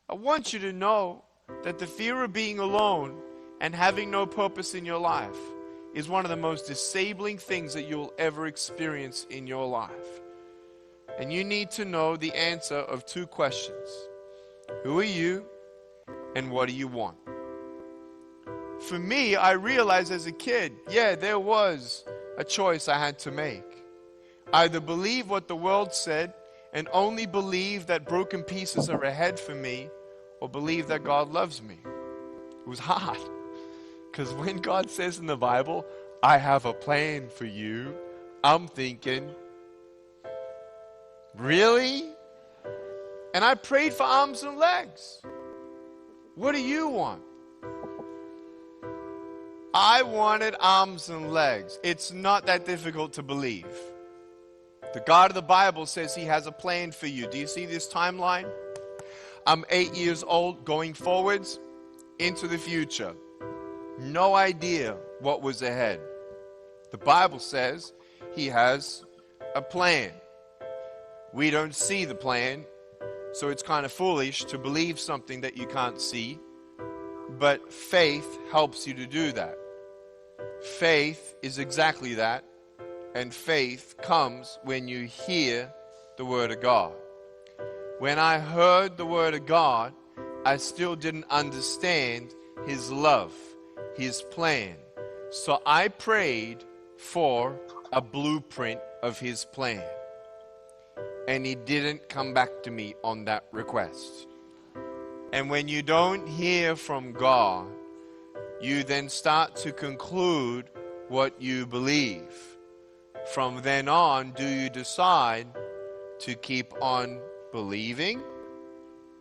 I want you to know that the fear of being alone and having no purpose in your life is one of the most disabling things that you'll ever experience in your life. And you need to know the answer of two questions. Who are you and what do you want? For me, I realized as a kid, there was a choice I had to make. Either believe what the world said and only believe that broken pieces are ahead for me, or believe that God loves me. It was hard. Because when God says in the Bible, I have a plan for you, I'm thinking, really? And I prayed for arms and legs. What do you want? I wanted arms and legs. It's not that difficult to believe. The God of the Bible says He has a plan for you. Do you see this timeline? I'm 8 years old, going forwards into the future. No idea what was ahead. The Bible says He has a plan. We don't see the plan, so it's kind of foolish to believe something that you can't see. But faith helps you to do that. Faith is exactly that. And faith comes when you hear the Word of God. When I heard the Word of God, I still didn't understand His love, His plan. So I prayed for a blueprint of His plan. And He didn't come back to me on that request. And when you don't hear from God, you then start to conclude what you believe. From then on, do you decide to keep on believing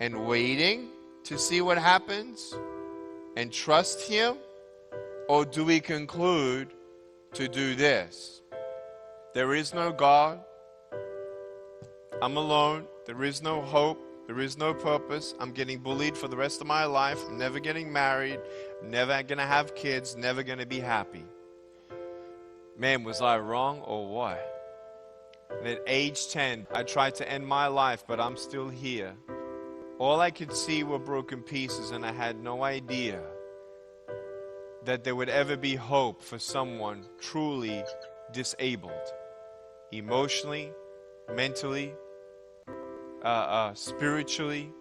and waiting to see what happens and trust Him? Or do we conclude to do this? There is no God. I'm alone. There is no hope. There is no purpose. I'm getting bullied for the rest of my life. I'm never getting married. I'm never going to have kids. Never going to be happy. Man, was I wrong or what? And at age 10, I tried to end my life, but I'm still here. All I could see were broken pieces, and I had no idea that there would ever be hope for someone truly disabled. Emotionally, mentally, spiritually,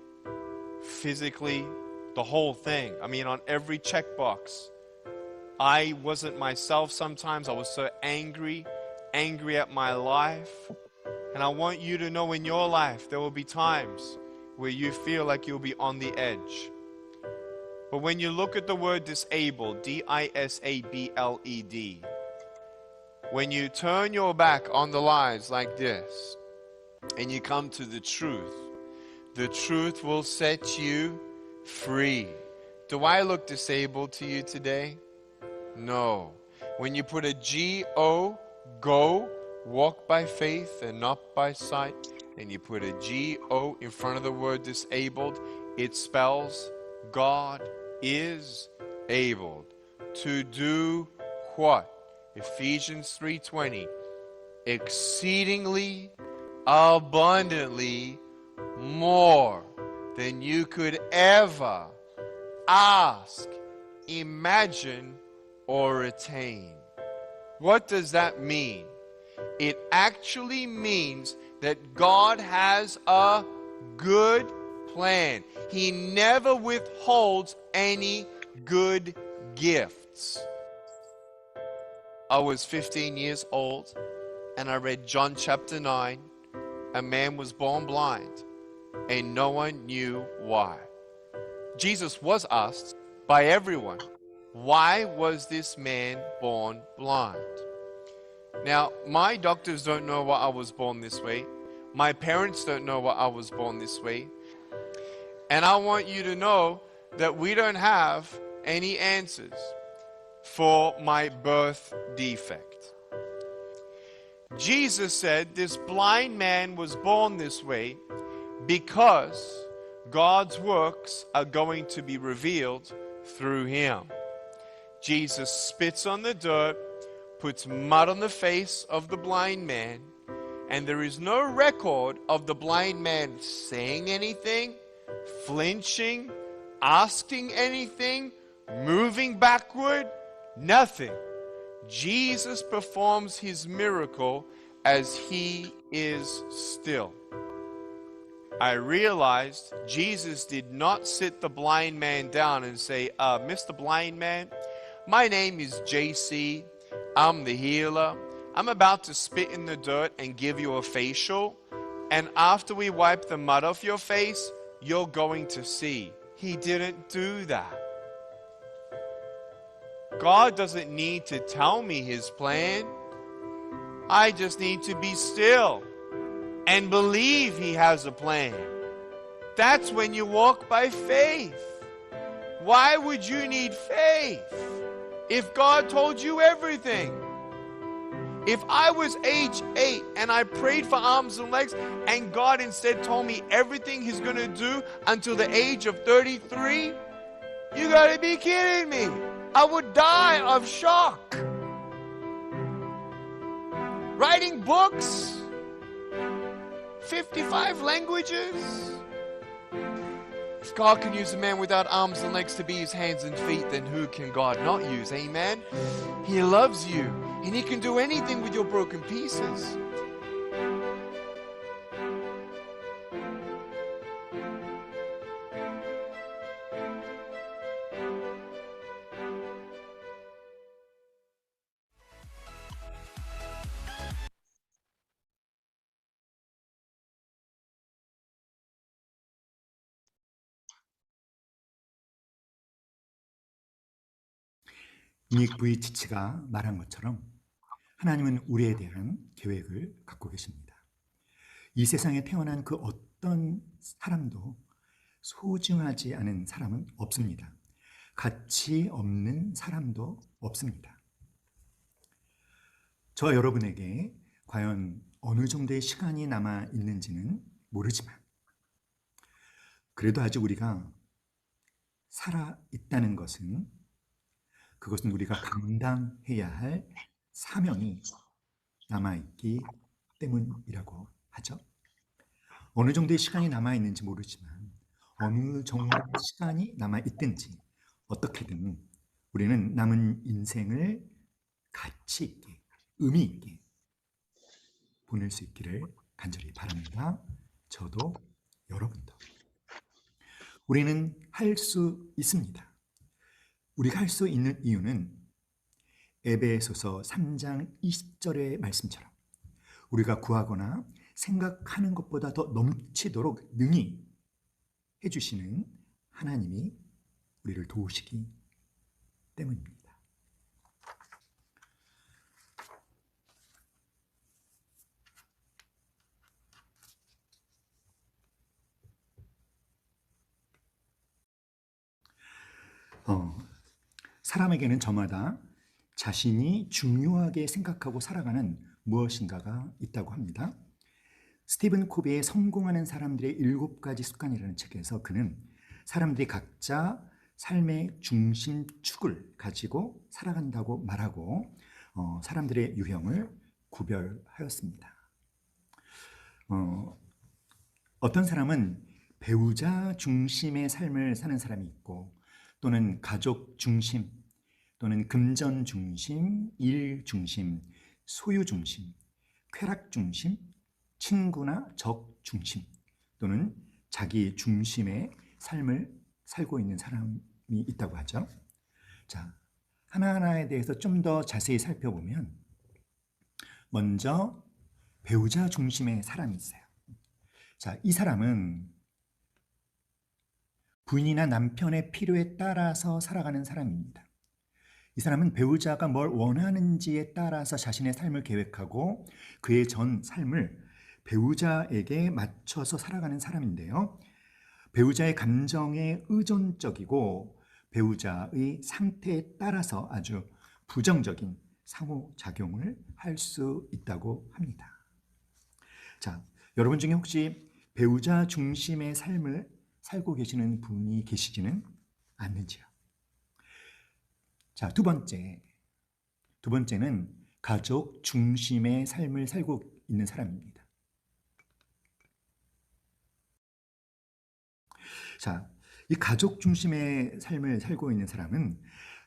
physically, the whole thing. I mean, on every checkbox. I wasn't myself sometimes. I was so angry at my life. And I want you to know in your life, there will be times where you feel like you'll be on the edge. But when you look at the word disabled, D-I-S-A-B-L-E-D, when you turn your back on the lies like this, and you come to the truth will set you free. Do I look disabled to you today? No. When you put a G-O, go, walk by faith and not by sight, and you put a G-O in front of the word disabled, it spells God is able to do what? Ephesians 3:20, exceedingly abundantly more than you could ever ask, imagine, or attain. What does that mean? It actually means that God has a good plan. He never withholds any good gifts. I was 15 years old and I read John chapter 9. A man was born blind and no one knew why. Jesus was asked by everyone, why was this man born blind? Now, my doctors don't know why I was born this way. My parents don't know why I was born this way. And I want you to know that we don't have any answers for my birth defect. Jesus said this blind man was born this way because God's works are going to be revealed through him. Jesus spits on the dirt, puts mud on the face of the blind man, and there is no record of the blind man saying anything, flinching, asking anything, moving backward, nothing. Jesus performs his miracle as he is still. I realized Jesus did not sit the blind man down and say, Mr. Blind Man, my name is JC. I'm the healer. I'm about to spit in the dirt and give you a facial. And after we wipe the mud off your face, you're going to see. He didn't do that. God doesn't need to tell me his plan. I just need to be still and believe he has a plan. That's when you walk by faith. Why would you need faith if God told you everything? If I was age 8 and I prayed for arms and legs and God instead told me everything he's going to do until the age of 33, you got to be kidding me. I would die of shock. Writing books, 55 languages. If God can use a man without arms and legs to be his hands and feet, then who can God not use? Amen? He loves you, and he can do anything with your broken pieces. 닉 부이치치가 말한 것처럼 하나님은 우리에 대한 계획을 갖고 계십니다. 이 세상에 태어난 그 어떤 사람도 소중하지 않은 사람은 없습니다. 가치 없는 사람도 없습니다. 저와 여러분에게 과연 어느 정도의 시간이 남아 있는지는 모르지만 그래도 아직 우리가 살아 있다는 것은 그것은 우리가 감당해야 할 사명이 남아있기 때문이라고 하죠. 어느 정도의 시간이 남아있는지 모르지만 어느 정도의 시간이 남아있든지 어떻게든 우리는 남은 인생을 가치 있게, 의미 있게 보낼 수 있기를 간절히 바랍니다. 저도 여러분도. 우리는 할 수 있습니다. 우리가 할 수 있는 이유는 에베소서 3장 20절의 말씀처럼 우리가 구하거나 생각하는 것보다 더 넘치도록 능히 해주시는 하나님이 우리를 도우시기 때문입니다. 사람에게는 저마다 자신이 중요하게 생각하고 살아가는 무엇인가가 있다고 합니다. 스티븐 코비의 성공하는 사람들의 7가지 습관이라는 책에서 그는 사람들이 각자 삶의 중심축을 가지고 살아간다고 말하고 사람들의 유형을 구별하였습니다. 어떤 사람은 배우자 중심의 삶을 사는 사람이 있고 또는 가족 중심 또는 금전 중심, 일 중심, 소유 중심, 쾌락 중심, 친구나 적 중심 또는 자기 중심의 삶을 살고 있는 사람이 있다고 하죠. 자, 하나하나에 대해서 좀 더 자세히 살펴보면 먼저 배우자 중심의 사람이 있어요. 자, 이 사람은 부인이나 남편의 필요에 따라서 살아가는 사람입니다. 이 사람은 배우자가 뭘 원하는지에 따라서 자신의 삶을 계획하고 그의 전 삶을 배우자에게 맞춰서 살아가는 사람인데요. 배우자의 감정에 의존적이고 배우자의 상태에 따라서 아주 부정적인 상호작용을 할 수 있다고 합니다. 자, 여러분 중에 혹시 배우자 중심의 삶을 살고 계시는 분이 계시지는 않는지요? 자, 두 번째는 가족 중심의 삶을 살고 있는 사람입니다. 자, 이 가족 중심의 삶을 살고 있는 사람은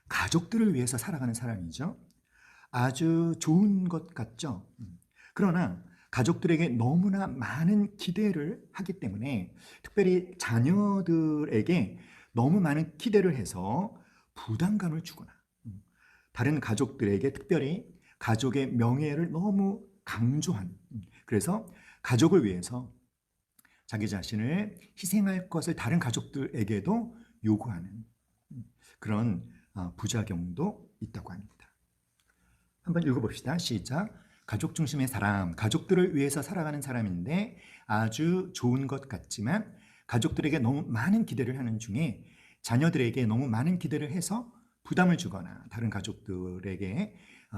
가족들을 위해서 살아가는 사람이죠. 아주 좋은 것 같죠. 그러나 가족들에게 너무나 많은 기대를 하기 때문에 특별히 자녀들에게 너무 많은 기대를 해서 부담감을 주거나 다른 가족들에게 특별히 가족의 명예를 너무 강조한 그래서 가족을 위해서 자기 자신을 희생할 것을 다른 가족들에게도 요구하는 그런 부작용도 있다고 합니다. 한번 읽어봅시다. 시작. 가족 중심의 사람, 가족들을 위해서 살아가는 사람인데 아주 좋은 것 같지만 가족들에게 너무 많은 기대를 하는 중에 자녀들에게 너무 많은 기대를 해서 부담을 주거나 다른 가족들에게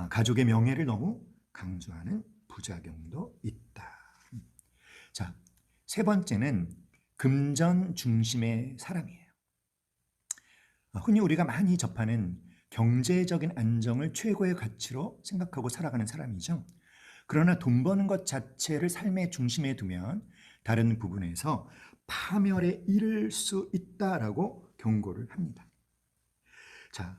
가족의 명예를 너무 강조하는 부작용도 있다. 자, 세 번째는 금전 중심의 사람이에요. 흔히 우리가 많이 접하는 경제적인 안정을 최고의 가치로 생각하고 살아가는 사람이죠. 그러나 돈 버는 것 자체를 삶의 중심에 두면 다른 부분에서 파멸에 이를 수 있다라고 경고를 합니다. 자,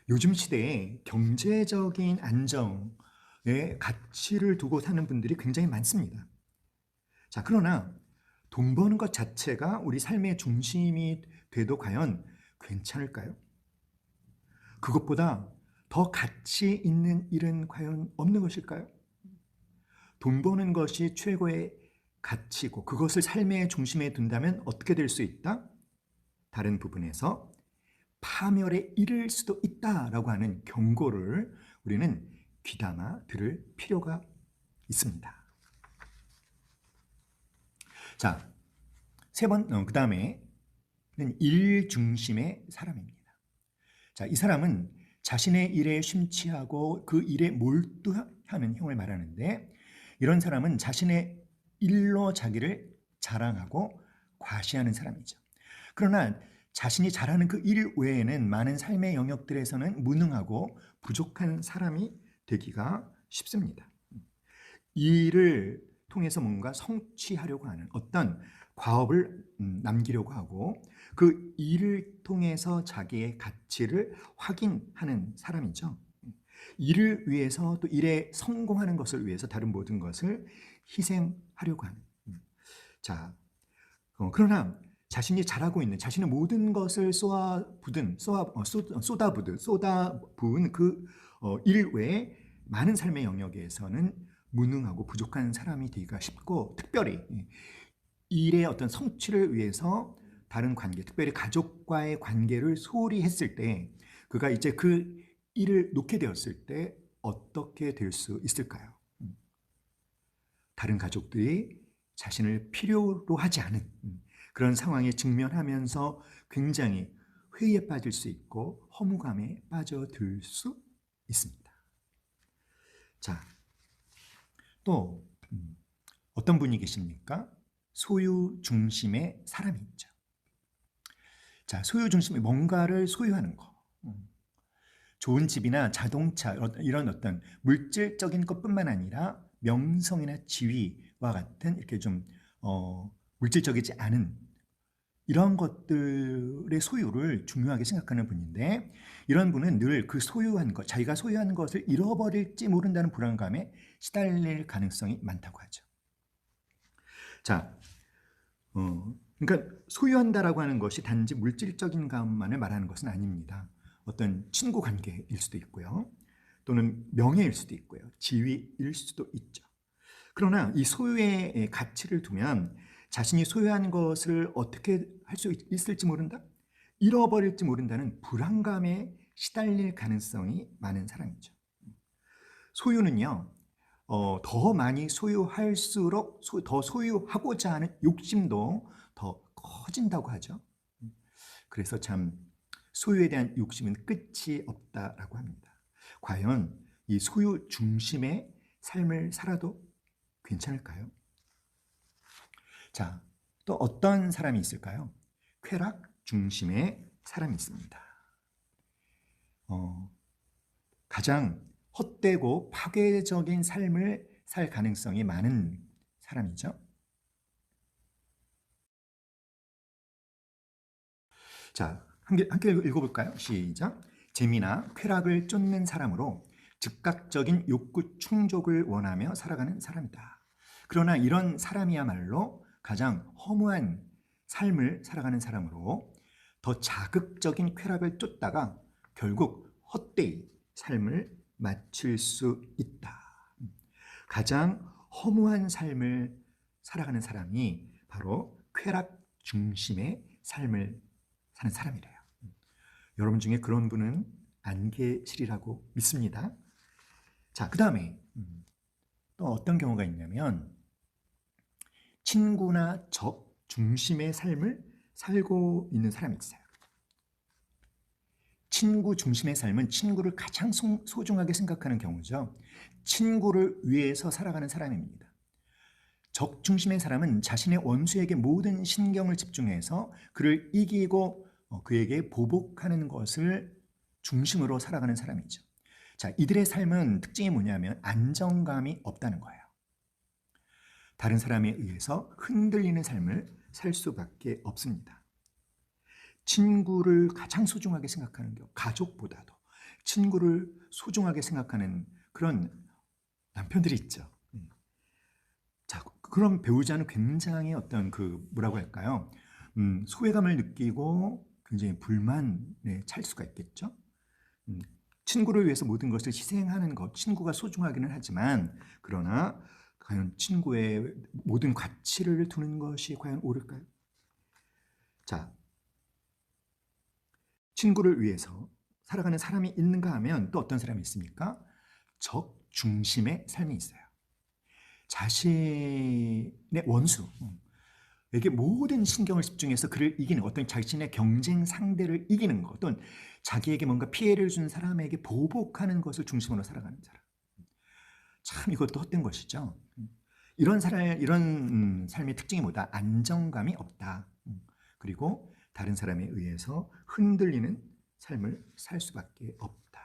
요즘 시대에 경제적인 안정에 가치를 두고 사는 분들이 굉장히 많습니다. 자, 그러나 돈 버는 것 자체가 우리 삶의 중심이 돼도 과연 괜찮을까요? 그것보다 더 가치 있는 일은 과연 없는 것일까요? 돈 버는 것이 최고의 가치고 그것을 삶의 중심에 둔다면 어떻게 될 수 있다? 다른 부분에서 파멸에 이를 수도 있다라고 하는 경고를 우리는 귀담아 들을 필요가 있습니다. 자, 그 다음에는 일 중심의 사람입니다. 자, 이 사람은 자신의 일에 심취하고 그 일에 몰두하는 형을 말하는데 이런 사람은 자신의 일로 자기를 자랑하고 과시하는 사람이죠. 그러나 자신이 잘하는 그 일 외에는 많은 삶의 영역들에서는 무능하고 부족한 사람이 되기가 쉽습니다. 이 일을 통해서 뭔가 성취하려고 하는 어떤 과업을 남기려고 하고 그 일을 통해서 자기의 가치를 확인하는 사람이죠. 일을 위해서 또 일에 성공하는 것을 위해서 다른 모든 것을 희생하려고 하는. 자, 그러나 자신이 잘하고 있는 자신의 모든 것을 쏟아부은 그 일 외에 많은 삶의 영역에서는 무능하고 부족한 사람이 되기가 쉽고 특별히 일의 어떤 성취를 위해서 다른 관계, 특별히 가족과의 관계를 소홀히 했을 때 그가 이제 그 일을 놓게 되었을 때 어떻게 될 수 있을까요? 다른 가족들이 자신을 필요로 하지 않은 그런 상황에 직면하면서 굉장히 회의에 빠질 수 있고 허무감에 빠져들 수 있습니다. 자, 또 어떤 분이 계십니까? 소유 중심의 사람이 있죠. 자, 소유 중심이 뭔가를 소유하는 거. 좋은 집이나 자동차 이런 어떤 물질적인 것뿐만 아니라 명성이나 지위와 같은 이렇게 좀 물질적이지 않은 이런 것들의 소유를 중요하게 생각하는 분인데 이런 분은 늘 그 소유한 것, 자기가 소유한 것을 잃어버릴지 모른다는 불안감에 시달릴 가능성이 많다고 하죠. 자, 그러니까 소유한다라고 하는 것이 단지 물질적인 것만을 말하는 것은 아닙니다. 어떤 친구 관계일 수도 있고요. 또는 명예일 수도 있고요. 지위일 수도 있죠. 그러나 이 소유의 가치를 두면 자신이 소유한 것을 어떻게 할 수 있을지 모른다? 잃어버릴지 모른다는 불안감에 시달릴 가능성이 많은 사람이죠. 소유는요, 더 많이 소유할수록 더 소유하고자 하는 욕심도 더 커진다고 하죠. 그래서 참 소유에 대한 욕심은 끝이 없다라고 합니다. 과연 이 소유 중심의 삶을 살아도 괜찮을까요? 자, 또 어떤 사람이 있을까요? 쾌락 중심의 사람이 있습니다. 가장 헛되고 파괴적인 삶을 살 가능성이 많은 사람이죠. 자, 함께 읽어볼까요? 시작. 재미나 쾌락을 쫓는 사람으로 즉각적인 욕구 충족을 원하며 살아가는 사람이다. 그러나 이런 사람이야말로 가장 허무한 삶을 살아가는 사람으로 더 자극적인 쾌락을 쫓다가 결국 헛되이 삶을 마칠 수 있다. 가장 허무한 삶을 살아가는 사람이 바로 쾌락 중심의 삶을 사는 사람이래요. 여러분 중에 그런 분은 안 계시리라고 믿습니다. 자, 그 다음에 또 어떤 경우가 있냐면 친구나 적 중심의 삶을 살고 있는 사람이 있어요. 친구 중심의 삶은 친구를 가장 소중하게 생각하는 경우죠. 친구를 위해서 살아가는 사람입니다. 적 중심의 사람은 자신의 원수에게 모든 신경을 집중해서 그를 이기고 그에게 보복하는 것을 중심으로 살아가는 사람이죠. 자, 이들의 삶은 특징이 뭐냐면 안정감이 없다는 거예요. 다른 사람에 의해서 흔들리는 삶을 살 수밖에 없습니다. 친구를 가장 소중하게 생각하는 경우, 가족보다도 친구를 소중하게 생각하는 그런 남편들이 있죠. 자, 그런 배우자는 굉장히 어떤 뭐라고 할까요? 소외감을 느끼고 굉장히 불만에 찰 수가 있겠죠. 친구를 위해서 모든 것을 희생하는 것, 친구가 소중하기는 하지만 그러나 과연 친구의 모든 가치를 두는 것이 과연 옳을까요? 자, 친구를 위해서 살아가는 사람이 있는가 하면 또 어떤 사람이 있습니까? 적 중심의 삶이 있어요. 자신의 원수에게 모든 신경을 집중해서 그를 이기는 어떤 자신의 경쟁 상대를 이기는 것, 또는 자기에게 뭔가 피해를 준 사람에게 보복하는 것을 중심으로 살아가는 사람. 참 이것도 헛된 것이죠. 이런 삶의 특징이 뭐다? 안정감이 없다. 그리고 다른 사람에 의해서 흔들리는 삶을 살 수밖에 없다.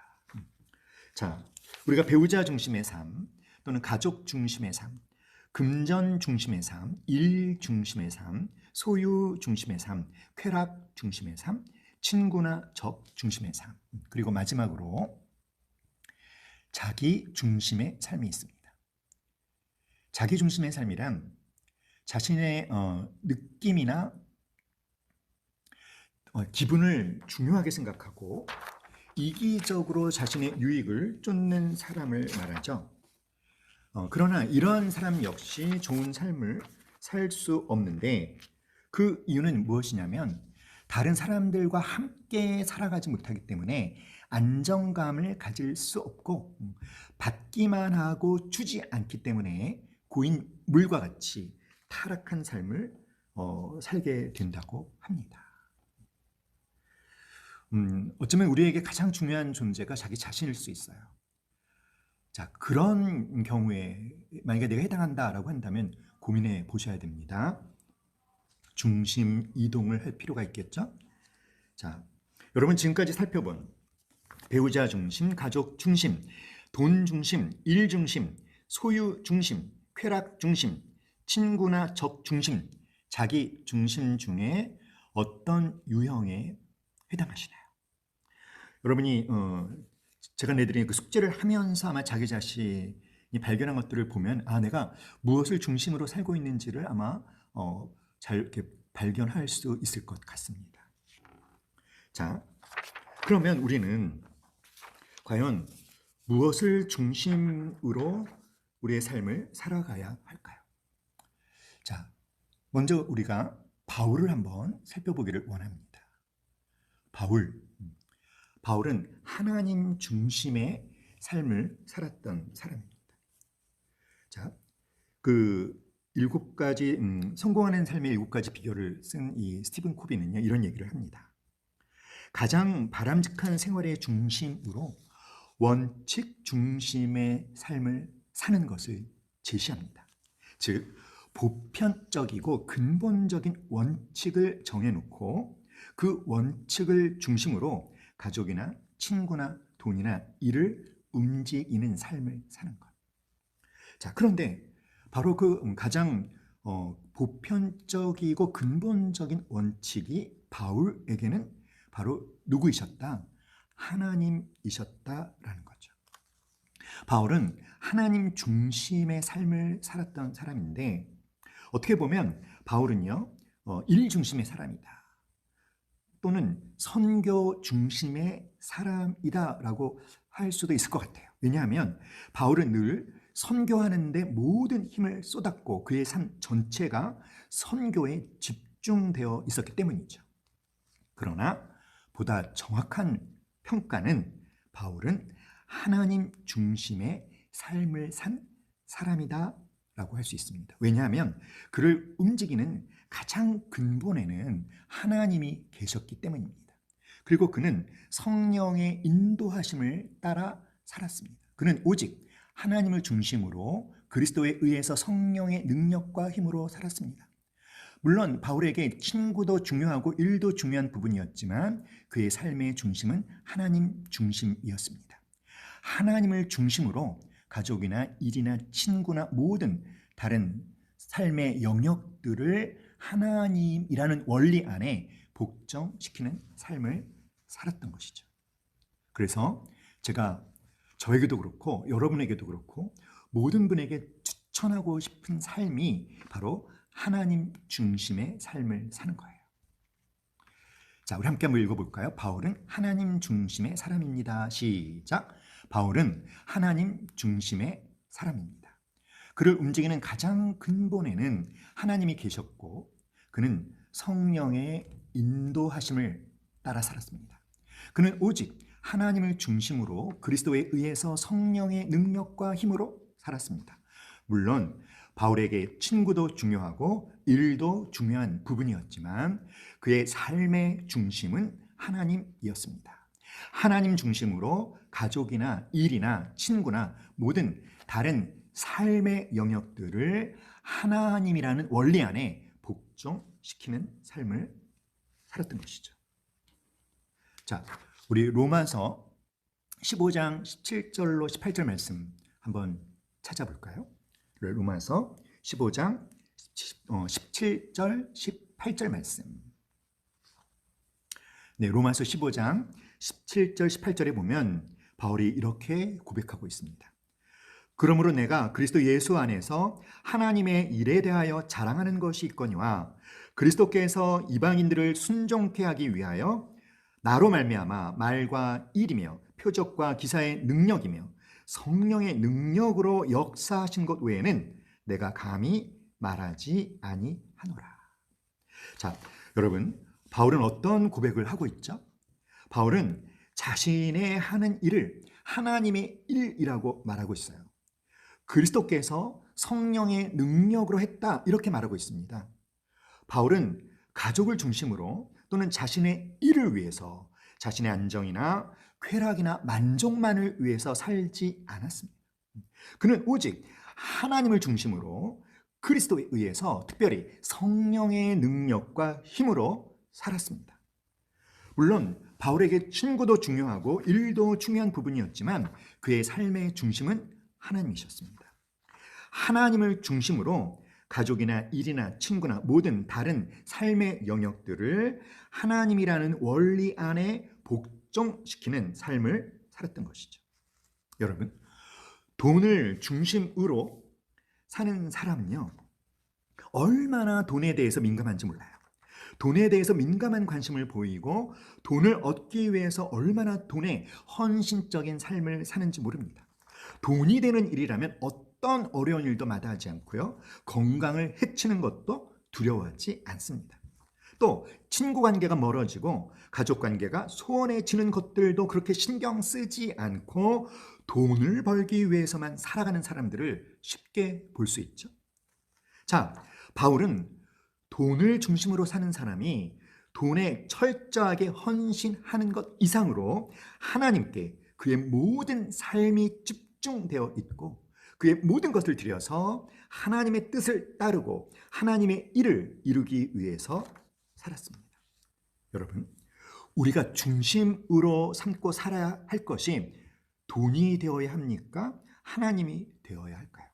자, 우리가 배우자 중심의 삶 또는 가족 중심의 삶, 금전 중심의 삶, 일 중심의 삶, 소유 중심의 삶, 쾌락 중심의 삶, 친구나 적 중심의 삶, 그리고 마지막으로 자기 중심의 삶이 있습니다. 자기 중심의 삶이란 자신의 느낌이나 기분을 중요하게 생각하고 이기적으로 자신의 유익을 쫓는 사람을 말하죠. 그러나 이런 사람 역시 좋은 삶을 살 수 없는데 그 이유는 무엇이냐면 다른 사람들과 함께 살아가지 못하기 때문에 안정감을 가질 수 없고 받기만 하고 주지 않기 때문에 고인 물과 같이 타락한 삶을 살게 된다고 합니다. 어쩌면 우리에게 가장 중요한 존재가 자기 자신일 수 있어요. 자, 그런 경우에 만약에 내가 해당한다라고 한다면 고민해 보셔야 됩니다. 중심 이동을 할 필요가 있겠죠? 자, 여러분 지금까지 살펴본 배우자 중심, 가족 중심, 돈 중심, 일 중심, 소유 중심, 쾌락 중심, 친구나 적 중심, 자기 중심 중에 어떤 유형에 해당하시나요? 여러분이 제가 내드린 그 숙제를 하면서 아마 자기 자신이 발견한 것들을 보면 내가 무엇을 중심으로 살고 있는지를 아마 잘 이렇게 발견할 수 있을 것 같습니다. 자, 그러면 우리는 과연 무엇을 중심으로 우리의 삶을 살아가야 할까요? 자, 먼저 우리가 바울을 한번 살펴보기를 원합니다. 바울은 하나님 중심의 삶을 살았던 사람입니다. 자, 그 7가지 성공하는 삶의 7가지 비결을 쓴 이 스티븐 코비는요, 이런 얘기를 합니다. 가장 바람직한 생활의 중심으로 원칙 중심의 삶을 사는 것을 제시합니다. 즉, 보편적이고 근본적인 원칙을 정해놓고 그 원칙을 중심으로 가족이나 친구나 돈이나 일을 움직이는 삶을 사는 것. 자, 그런데 바로 그 가장 보편적이고 근본적인 원칙이 바울에게는 바로 누구이셨다? 하나님이셨다라는 거죠. 바울은 하나님 중심의 삶을 살았던 사람인데 어떻게 보면 바울은요, 일 중심의 사람이다. 또는 선교 중심의 사람이다라고 할 수도 있을 것 같아요. 왜냐하면 바울은 늘 선교하는 데 모든 힘을 쏟았고 그의 삶 전체가 선교에 집중되어 있었기 때문이죠. 그러나 보다 정확한 평가는 바울은 하나님 중심의 삶을 산 사람이다라고 할 수 있습니다. 왜냐하면 그를 움직이는 가장 근본에는 하나님이 계셨기 때문입니다. 그리고 그는 성령의 인도하심을 따라 살았습니다. 그는 오직 하나님을 중심으로 그리스도에 의해서 성령의 능력과 힘으로 살았습니다. 물론 바울에게 친구도 중요하고 일도 중요한 부분이었지만 그의 삶의 중심은 하나님 중심이었습니다. 하나님을 중심으로 가족이나 일이나 친구나 모든 다른 삶의 영역들을 하나님이라는 원리 안에 복종시키는 삶을 살았던 것이죠. 그래서 제가 저에게도 그렇고 여러분에게도 그렇고 모든 분에게 추천하고 싶은 삶이 바로 하나님 중심의 삶을 사는 거예요. 자, 우리 함께 한번 읽어볼까요? 바울은 하나님 중심의 사람입니다. 시작. 바울은 하나님 중심의 사람입니다. 그를 움직이는 가장 근본에는 하나님이 계셨고 그는 성령의 인도하심을 따라 살았습니다. 그는 오직 하나님을 중심으로 그리스도에 의해서 성령의 능력과 힘으로 살았습니다. 물론 바울에게 친구도 중요하고 일도 중요한 부분이었지만 그의 삶의 중심은 하나님이었습니다. 하나님 중심으로 가족이나 일이나 친구나 모든 다른 삶의 영역들을 하나님이라는 원리 안에 복종시키는 삶을 살았던 것이죠. 자, 우리 로마서 15장 17절로 18절 말씀 한번 찾아볼까요? 로마서 15장 17절 18절 말씀. 네, 로마서 15장 17절 18절에 보면 바울이 이렇게 고백하고 있습니다. 그러므로 내가 그리스도 예수 안에서 하나님의 일에 대하여 자랑하는 것이 있거니와 그리스도께서 이방인들을 순종케 하기 위하여 나로 말미암아 말과 일이며 표적과 기사의 능력이며 성령의 능력으로 역사하신 것 외에는 내가 감히 말하지 아니하노라. 자, 여러분, 바울은 어떤 고백을 하고 있죠? 바울은 자신의 하는 일을 하나님의 일이라고 말하고 있어요. 그리스도께서 성령의 능력으로 했다 이렇게 말하고 있습니다. 바울은 가족을 중심으로 또는 자신의 일을 위해서 자신의 안정이나 쾌락이나 만족만을 위해서 살지 않았습니다. 그는 오직 하나님을 중심으로 그리스도에 의해서 특별히 성령의 능력과 힘으로 살았습니다. 물론 바울에게 친구도 중요하고 일도 중요한 부분이었지만 그의 삶의 중심은 하나님이셨습니다. 하나님을 중심으로 가족이나 일이나 친구나 모든 다른 삶의 영역들을 하나님이라는 원리 안에 복종시키는 삶을 살았던 것이죠. 여러분, 돈을 중심으로 사는 사람은요, 얼마나 돈에 대해서 민감한지 몰라요. 돈에 대해서 민감한 관심을 보이고 돈을 얻기 위해서 얼마나 돈에 헌신적인 삶을 사는지 모릅니다. 돈이 되는 일이라면 어떤 어려운 일도 마다하지 않고요. 건강을 해치는 것도 두려워하지 않습니다. 또 친구 관계가 멀어지고 가족 관계가 소원해지는 것들도 그렇게 신경 쓰지 않고 돈을 벌기 위해서만 살아가는 사람들을 쉽게 볼 수 있죠. 자, 바울은 돈을 중심으로 사는 사람이 돈에 철저하게 헌신하는 것 이상으로 하나님께 그의 모든 삶이 집중되어 있고 그의 모든 것을 들여서 하나님의 뜻을 따르고 하나님의 일을 이루기 위해서 살았습니다. 여러분, 우리가 중심으로 삼고 살아야 할 것이 돈이 되어야 합니까? 하나님이 되어야 할까요?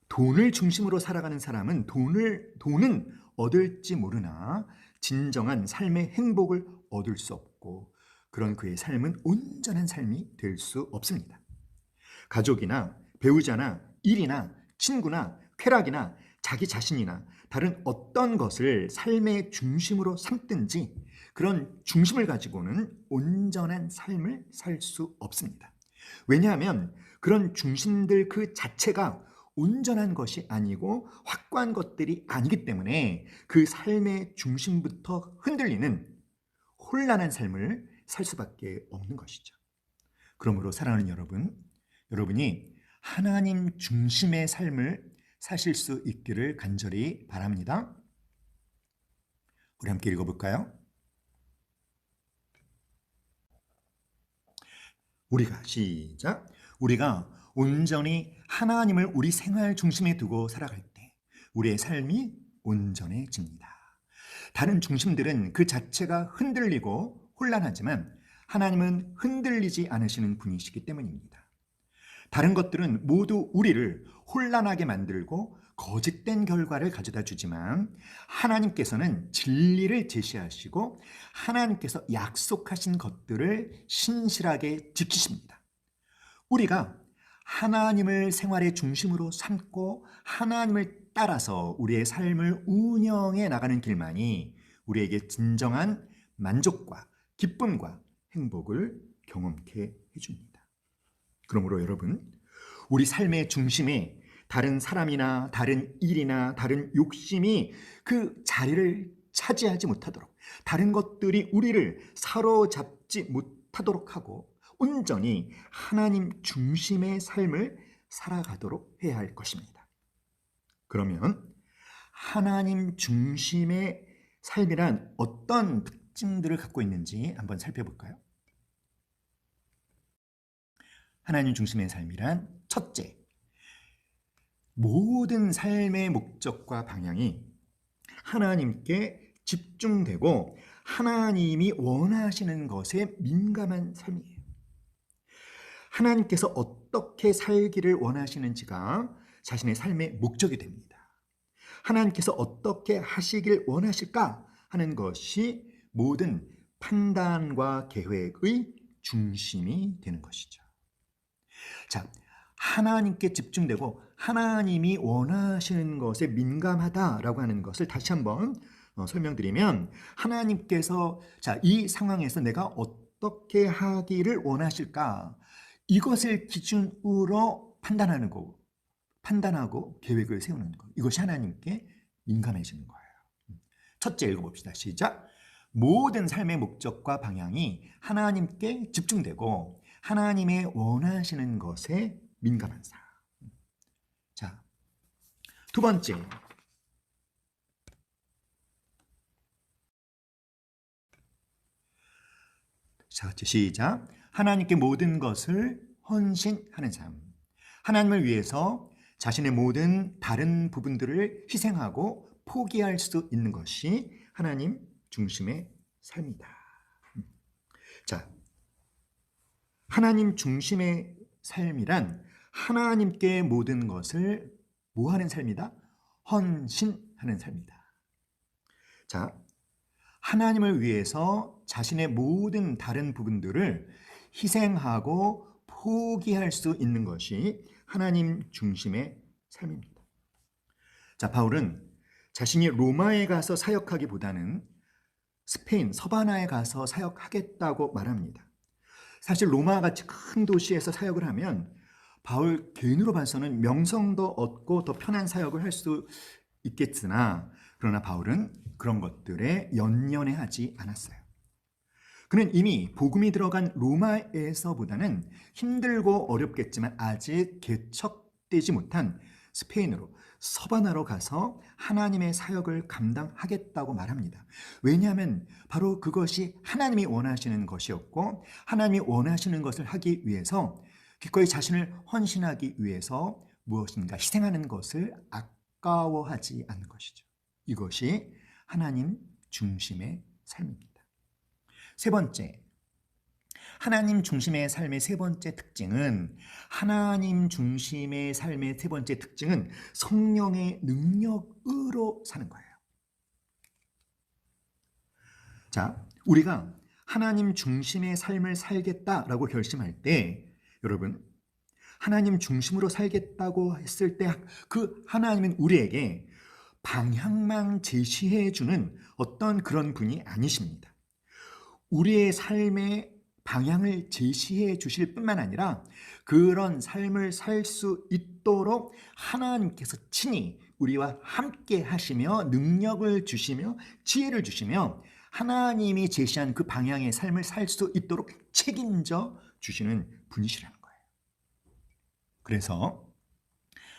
돈을 중심으로 살아가는 사람은 돈은 얻을지 모르나 진정한 삶의 행복을 얻을 수 없고 그런 그의 삶은 온전한 삶이 될 수 없습니다. 가족이나 배우자나 일이나 친구나 쾌락이나 자기 자신이나 다른 어떤 것을 삶의 중심으로 삼든지 그런 중심을 가지고는 온전한 삶을 살 수 없습니다. 왜냐하면 그런 중심들 그 자체가 온전한 것이 아니고 확고한 것들이 아니기 때문에 그 삶의 중심부터 흔들리는 혼란한 삶을 살 수밖에 없는 것이죠. 그러므로 사랑하는 여러분, 여러분이 하나님 중심의 삶을 사실 수 있기를 간절히 바랍니다. 우리 함께 읽어볼까요? 시작. 우리가 온전히 하나님을 우리 생활 중심에 두고 살아갈 때 우리의 삶이 온전해집니다. 다른 중심들은 그 자체가 흔들리고 혼란하지만 하나님은 흔들리지 않으시는 분이시기 때문입니다. 다른 것들은 모두 우리를 혼란하게 만들고 거짓된 결과를 가져다 주지만 하나님께서는 진리를 제시하시고 하나님께서 약속하신 것들을 신실하게 지키십니다. 우리가 하나님을 생활의 중심으로 삼고 하나님을 따라서 우리의 삶을 운영해 나가는 길만이 우리에게 진정한 만족과 기쁨과 행복을 경험케 해줍니다. 그러므로 여러분, 우리 삶의 중심에 다른 사람이나 다른 일이나 다른 욕심이 그 자리를 차지하지 못하도록, 다른 것들이 우리를 사로잡지 못하도록 하고 온전히 하나님 중심의 삶을 살아가도록 해야 할 것입니다. 그러면 하나님 중심의 삶이란 어떤 특징들을 갖고 있는지 한번 살펴볼까요? 하나님 중심의 삶이란 첫째, 모든 삶의 목적과 방향이 하나님께 집중되고 하나님이 원하시는 것에 민감한 삶이에요. 하나님께서 어떻게 살기를 원하시는지가 자신의 삶의 목적이 됩니다. 하나님께서 어떻게 하시길 원하실까 하는 것이 모든 판단과 계획의 중심이 되는 것이죠. 자, 하나님께 집중되고 하나님이 원하시는 것에 민감하다라고 하는 것을 다시 한번 설명드리면 하나님께서 이 상황에서 내가 어떻게 하기를 원하실까 이것을 기준으로 판단하고 계획을 세우는 것. 이것이 하나님께 민감해지는 거예요. 첫째 읽어봅시다. 시작. 모든 삶의 목적과 방향이 하나님께 집중되고 하나님의 원하시는 것에 민감한 사람. 자, 두 번째. 자, 시작. 하나님께 모든 것을 헌신하는 삶. 하나님을 위해서 자신의 모든 다른 부분들을 희생하고 포기할 수 있는 것이 하나님 중심의 삶이다. 자, 하나님 중심의 삶이란 하나님께 모든 것을 뭐 하는 삶이다? 헌신하는 삶이다. 자, 하나님을 위해서 자신의 모든 다른 부분들을 희생하고 포기할 수 있는 것이 하나님 중심의 삶입니다. 자, 바울은 자신이 로마에 가서 사역하기보다는 스페인 서바나에 가서 사역하겠다고 말합니다. 사실 로마같이 큰 도시에서 사역을 하면 바울 개인으로 봐서는 명성도 얻고 더 편한 사역을 할 수 있겠으나 그러나 바울은 그런 것들에 연연해하지 않았어요. 그는 이미 복음이 들어간 로마에서보다는 힘들고 어렵겠지만 아직 개척되지 못한 스페인으로 서바나로 가서 하나님의 사역을 감당하겠다고 말합니다. 왜냐하면 바로 그것이 하나님이 원하시는 것이었고 하나님이 원하시는 것을 하기 위해서 기꺼이 자신을 헌신하기 위해서 무엇인가 희생하는 것을 아까워하지 않는 것이죠. 이것이 하나님 중심의 삶입니다. 세 번째, 하나님 중심의 삶의 세 번째 특징은 성령의 능력으로 사는 거예요. 자, 우리가 하나님 중심의 삶을 살겠다라고 결심할 때 여러분 하나님 중심으로 살겠다고 했을 때 그 하나님은 우리에게 방향만 제시해 주는 어떤 그런 분이 아니십니다. 우리의 삶의 방향을 제시해 주실 뿐만 아니라 그런 삶을 살 수 있도록 하나님께서 친히 우리와 함께 하시며 능력을 주시며 지혜를 주시며 하나님이 제시한 그 방향의 삶을 살 수 있도록 책임져 주시는 분이시라는 거예요. 그래서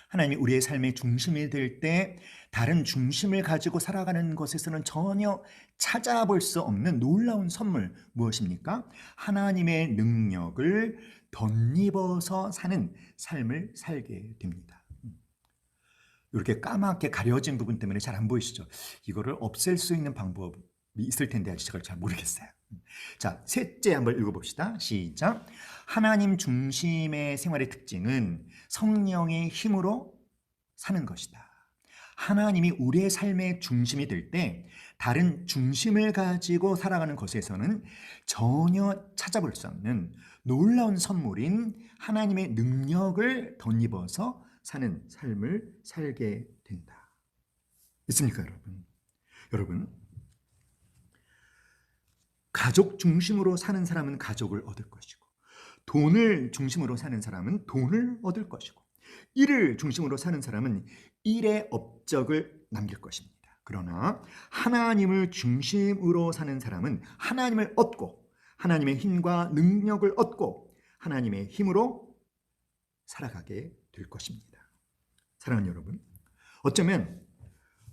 하나님이 우리의 삶의 중심이 될 때 다른 중심을 가지고 살아가는 것에서는 전혀 찾아볼 수 없는 놀라운 선물 무엇입니까? 하나님의 능력을 덧입어서 사는 삶을 살게 됩니다. 이렇게 까맣게 가려진 부분 때문에 잘 안 보이시죠? 이거를 없앨 수 있는 방법이 있을 텐데 아직 제가 잘 모르겠어요. 자, 셋째 한번 읽어봅시다. 시작. 하나님 중심의 생활의 특징은 성령의 힘으로 사는 것이다. 하나님이 우리의 삶의 중심이 될 때 다른 중심을 가지고 살아가는 것에서는 전혀 찾아볼 수 없는 놀라운 선물인 하나님의 능력을 덧입어서 사는 삶을 살게 된다. 있습니까, 여러분? 여러분, 가족 중심으로 사는 사람은 가족을 얻을 것이고 돈을 중심으로 사는 사람은 돈을 얻을 것이고 일을 중심으로 사는 사람은 일의 업적을 남길 것입니다. 그러나 하나님을 중심으로 사는 사람은 하나님을 얻고 하나님의 힘과 능력을 얻고 하나님의 힘으로 살아가게 될 것입니다. 사랑하는 여러분, 어쩌면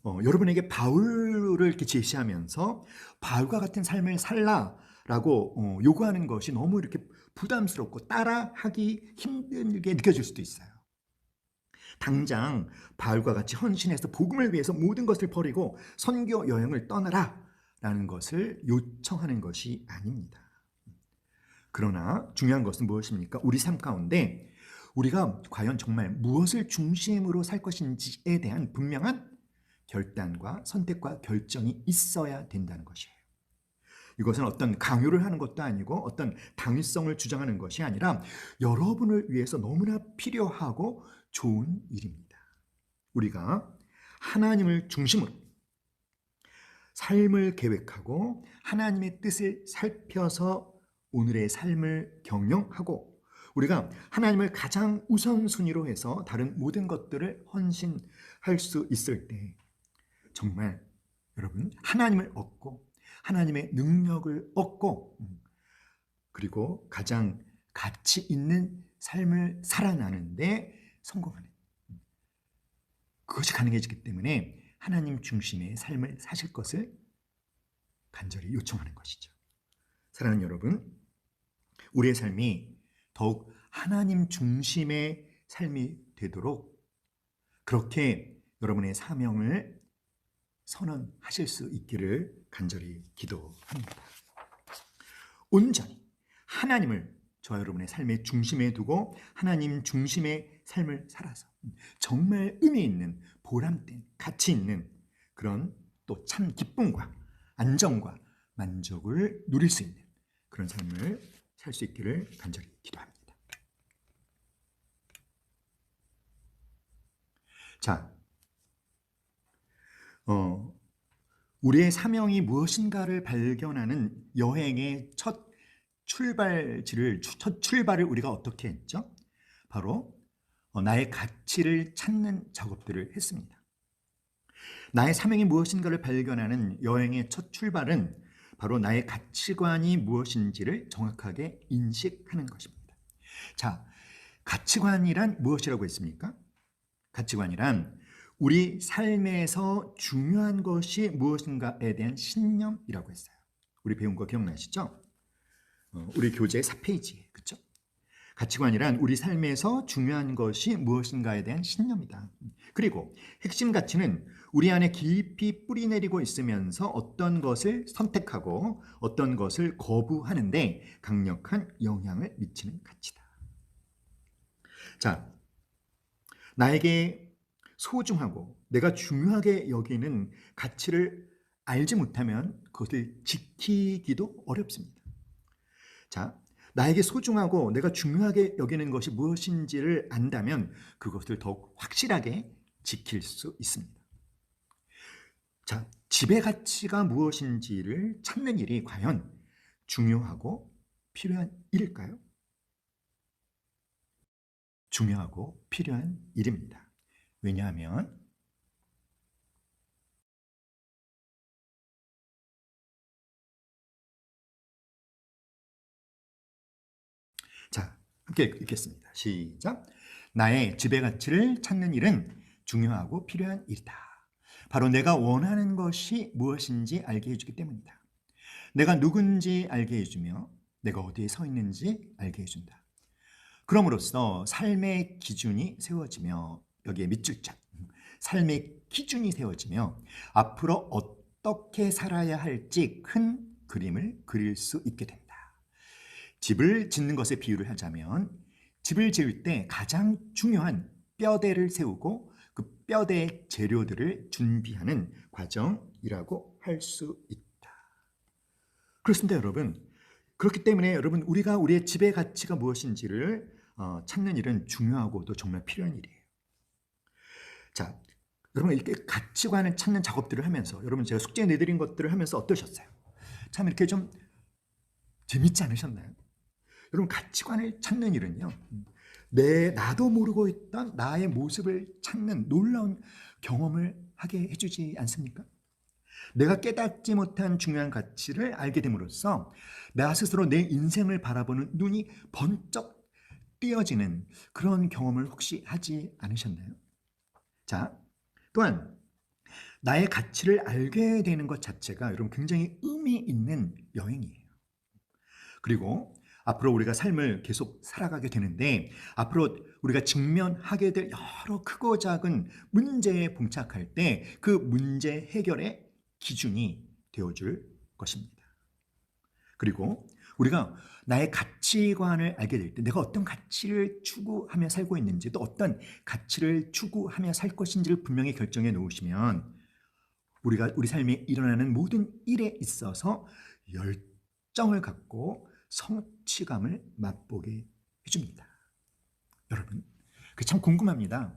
여러분에게 바울을 이렇게 제시하면서 바울과 같은 삶을 살라라고 요구하는 것이 너무 이렇게 부담스럽고 따라하기 힘들게 느껴질 수도 있어요. 당장 바울과 같이 헌신해서 복음을 위해서 모든 것을 버리고 선교 여행을 떠나라라는 것을 요청하는 것이 아닙니다. 그러나 중요한 것은 무엇입니까? 우리 삶 가운데 우리가 과연 정말 무엇을 중심으로 살 것인지에 대한 분명한 결단과 선택과 결정이 있어야 된다는 것이에요. 이것은 어떤 강요를 하는 것도 아니고 어떤 당위성을 주장하는 것이 아니라 여러분을 위해서 너무나 필요하고 좋은 일입니다. 우리가 하나님을 중심으로 삶을 계획하고 하나님의 뜻을 살펴서 오늘의 삶을 경영하고 우리가 하나님을 가장 우선순위로 해서 다른 모든 것들을 헌신할 수 있을 때 정말 여러분 하나님을 얻고 하나님의 능력을 얻고 그리고 가장 가치 있는 삶을 살아나는데 성공하는 그것이 가능해지기 때문에 하나님 중심의 삶을 사실 것을 간절히 요청하는 것이죠. 사랑하는 여러분, 우리의 삶이 더욱 하나님 중심의 삶이 되도록 그렇게 여러분의 사명을 선언하실 수 있기를 간절히 기도합니다. 온전히 하나님을 저와 여러분의 삶의 중심에 두고 하나님 중심의 삶을 살아서 정말 의미 있는 보람된 가치 있는 그런 또 참 기쁨과 안정과 만족을 누릴 수 있는 그런 삶을 살 수 있기를 간절히 기도합니다. 자, 우리의 사명이 무엇인가를 발견하는 여행의 첫 출발을 우리가 어떻게 했죠? 바로 나의 가치를 찾는 작업들을 했습니다. 나의 사명이 무엇인가를 발견하는 여행의 첫 출발은 바로 나의 가치관이 무엇인지를 정확하게 인식하는 것입니다. 자, 가치관이란 무엇이라고 했습니까? 가치관이란 우리 삶에서 중요한 것이 무엇인가에 대한 신념이라고 했어요. 우리 배운 거 기억나시죠? 우리 교재 4페이지에, 그렇죠? 가치관이란 우리 삶에서 중요한 것이 무엇인가에 대한 신념이다. 그리고 핵심 가치는 우리 안에 깊이 뿌리내리고 있으면서 어떤 것을 선택하고 어떤 것을 거부하는데 강력한 영향을 미치는 가치다. 자, 나에게 소중하고 내가 중요하게 여기는 가치를 알지 못하면 그것을 지키기도 어렵습니다. 자, 나에게 소중하고 내가 중요하게 여기는 것이 무엇인지를 안다면 그것을 더욱 확실하게 지킬 수 있습니다. 자, 집의 가치가 무엇인지를 찾는 일이 과연 중요하고 필요한 일일까요? 중요하고 필요한 일입니다. 왜냐하면 자, 함께 읽겠습니다. 시작. 나의 지배 가치를 찾는 일은 중요하고 필요한 일이다. 바로 내가 원하는 것이 무엇인지 알게 해주기 때문이다. 내가 누군지 알게 해주며 내가 어디에 서 있는지 알게 해준다. 그럼으로써 삶의 기준이 세워지며 여기에 밑줄 짝 삶의 기준이 세워지며 앞으로 어떻게 살아야 할지 큰 그림을 그릴 수 있게 된다. 집을 짓는 것에 비유를 하자면 집을 지을 때 가장 중요한 뼈대를 세우고 그 뼈대의 재료들을 준비하는 과정이라고 할 수 있다. 그렇습니다, 여러분. 그렇기 때문에 여러분 우리가 우리의 집의 가치가 무엇인지를 찾는 일은 중요하고도 정말 필요한 일이에요. 자, 여러분 이렇게 가치관을 찾는 작업들을 하면서 여러분 제가 숙제 내드린 것들을 하면서 어떠셨어요? 참 이렇게 좀 재밌지 않으셨나요? 여러분 가치관을 찾는 일은요. 나도 모르고 있던 나의 모습을 찾는 놀라운 경험을 하게 해주지 않습니까? 내가 깨닫지 못한 중요한 가치를 알게 됨으로써 나 스스로 내 인생을 바라보는 눈이 번쩍 띄어지는 그런 경험을 혹시 하지 않으셨나요? 자, 또한 나의 가치를 알게 되는 것 자체가 여러분 굉장히 의미 있는 여행이에요. 그리고 앞으로 우리가 삶을 계속 살아가게 되는데 앞으로 우리가 직면하게 될 여러 크고 작은 문제에 봉착할 때 그 문제 해결의 기준이 되어줄 것입니다. 그리고 우리가 나의 가치관을 알게 될 때 내가 어떤 가치를 추구하며 살고 있는지 또 어떤 가치를 추구하며 살 것인지를 분명히 결정해 놓으시면 우리가 우리 삶에 일어나는 모든 일에 있어서 열정을 갖고 성취감을 맛보게 해줍니다. 여러분, 그 참 궁금합니다.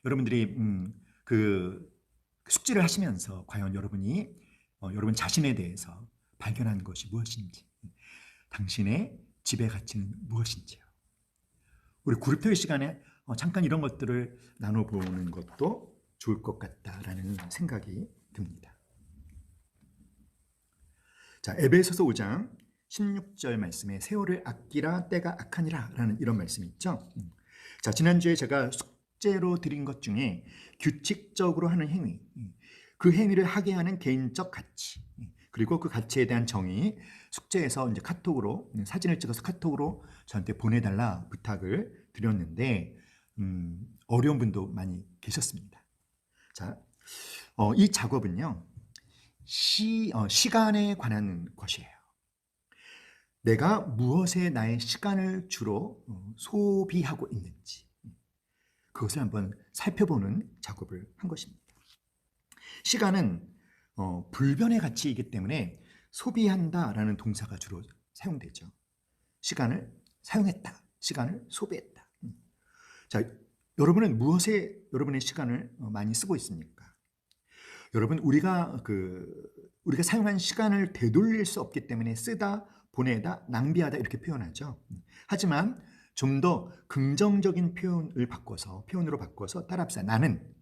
여러분들이 그 숙제를 하시면서 과연 여러분이 여러분 자신에 대해서 발견한 것이 무엇인지, 당신의 집의 가치는 무엇인지요. 우리 그룹회의 시간에 잠깐 이런 것들을 나눠보는 것도 좋을 것 같다라는 생각이 듭니다. 자, 에베소서 5장 16절 말씀에 세월을 아끼라 때가 악하니라 라는 이런 말씀이 있죠. 자, 지난주에 제가 숙제로 드린 것 중에 규칙적으로 하는 행위, 그 행위를 하게 하는 개인적 가치, 그리고 그 가치에 대한 정의, 숙제에서 이제 카톡으로 사진을 찍어서 카톡으로 저한테 보내달라 부탁을 드렸는데 어려운 분도 많이 계셨습니다. 자, 이 작업은요 시간에 관한 것이에요. 내가 무엇에 나의 시간을 주로 소비하고 있는지 그것을 한번 살펴보는 작업을 한 것입니다. 시간은 불변의 가치이기 때문에 소비한다라는 동사가 주로 사용되죠. 시간을 사용했다, 시간을 소비했다. 자, 여러분은 무엇에 여러분의 시간을 많이 쓰고 있습니까? 여러분 우리가 사용한 시간을 되돌릴 수 없기 때문에 쓰다, 보내다, 낭비하다 이렇게 표현하죠. 하지만 좀 더 긍정적인 표현으로 바꿔서 따라합시다. 나는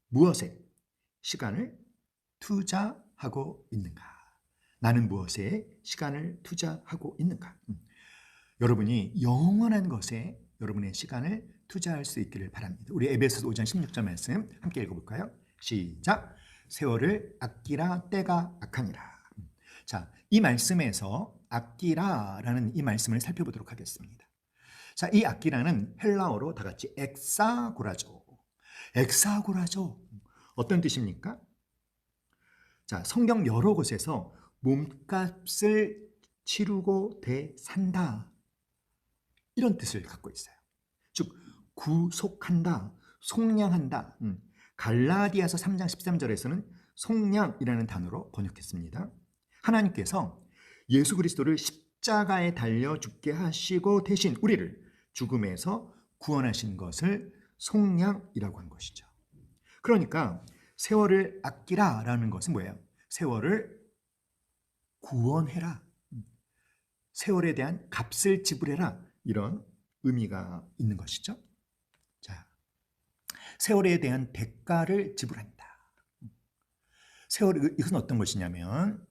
무엇에 시간을 투자하고 있는가? 나는 무엇에 시간을 투자하고 있는가? 여러분이 영원한 것에 여러분의 시간을 투자할 수 있기를 바랍니다. 우리 에베소서 5장 16절 말씀 함께 읽어볼까요? 시작! 세월을 아끼라 때가 악하니라. 자, 이 말씀에서 아끼라라는 이 말씀을 살펴보도록 하겠습니다. 자, 이 아끼라는 헬라어로 다 같이 엑사고라죠. 엑사고라죠. 어떤 뜻입니까? 자, 성경 여러 곳에서 몸값을 치르고 대산다 이런 뜻을 갖고 있어요. 즉 구속한다, 속량한다, 갈라디아서 3장 13절에서는 속량이라는 단어로 번역했습니다. 하나님께서 예수 그리스도를 십자가에 달려 죽게 하시고 대신 우리를 죽음에서 구원하신 것을 속량이라고 한 것이죠. 그러니까 세월을 아끼라라는 것은 뭐예요? 세월을 구원해라. 세월에 대한 값을 지불해라. 이런 의미가 있는 것이죠. 자, 세월에 대한 대가를 지불한다. 세월, 이것은 어떤 것이냐면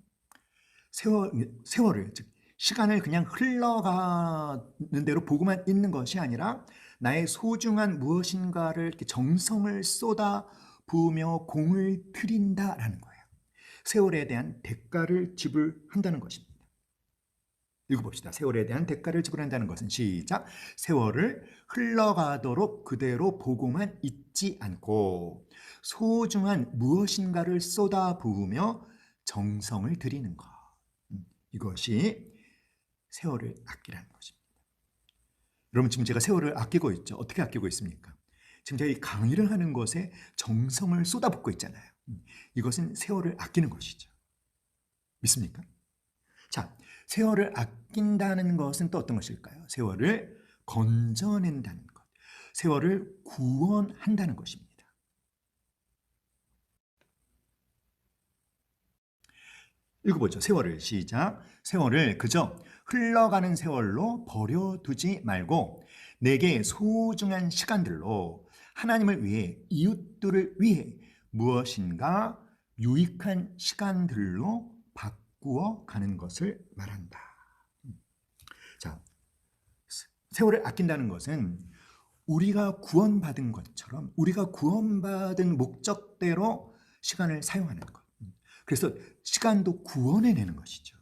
세월을, 즉 시간을 그냥 흘러가는 대로 보고만 있는 것이 아니라 나의 소중한 무엇인가를 이렇게 정성을 쏟아 부으며 공을 들인다라는 거예요. 세월에 대한 대가를 지불한다는 것입니다. 읽어봅시다. 세월에 대한 대가를 지불한다는 것은 시작. 세월을 흘러가도록 그대로 보고만 있지 않고 소중한 무엇인가를 쏟아 부으며 정성을 들이는 것. 이것이 세월을 아끼라는 것입니다. 여러분 지금 제가 세월을 아끼고 있죠. 어떻게 아끼고 있습니까? 지금 제가 이 강의를 하는 것에 정성을 쏟아붓고 있잖아요. 이것은 세월을 아끼는 것이죠. 믿습니까? 자, 세월을 아낀다는 것은 또 어떤 것일까요? 세월을 건져낸다는 것, 세월을 구원한다는 것입니다. 읽어보죠. 세월을 시작. 세월을 그저 흘러가는 세월로 버려두지 말고 내게 소중한 시간들로 하나님을 위해 이웃들을 위해 무엇인가 유익한 시간들로 바꾸어 가는 것을 말한다. 자, 세월을 아낀다는 것은 우리가 구원받은 것처럼 우리가 구원받은 목적대로 시간을 사용하는 것. 그래서 시간도 구원해내는 것이죠.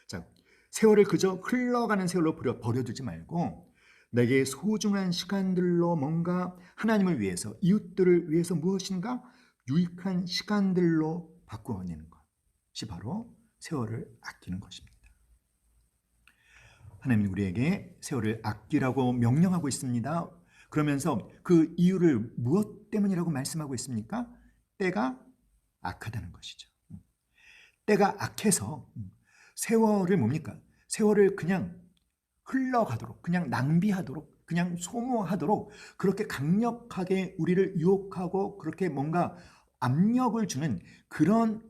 자, 세월을 그저 흘러가는 세월로 버려두지 말고 내게 소중한 시간들로 뭔가 하나님을 위해서 이웃들을 위해서 무엇인가 유익한 시간들로 바꾸어내는 것이 바로 세월을 아끼는 것입니다. 하나님이 우리에게 세월을 아끼라고 명령하고 있습니다. 그러면서 그 이유를 무엇 때문이라고 말씀하고 있습니까? 때가 악하다는 것이죠. 때가 악해서 세월을 뭡니까? 세월을 그냥 흘러가도록, 그냥 낭비하도록, 그냥 소모하도록 그렇게 강력하게 우리를 유혹하고 그렇게 뭔가 압력을 주는 그런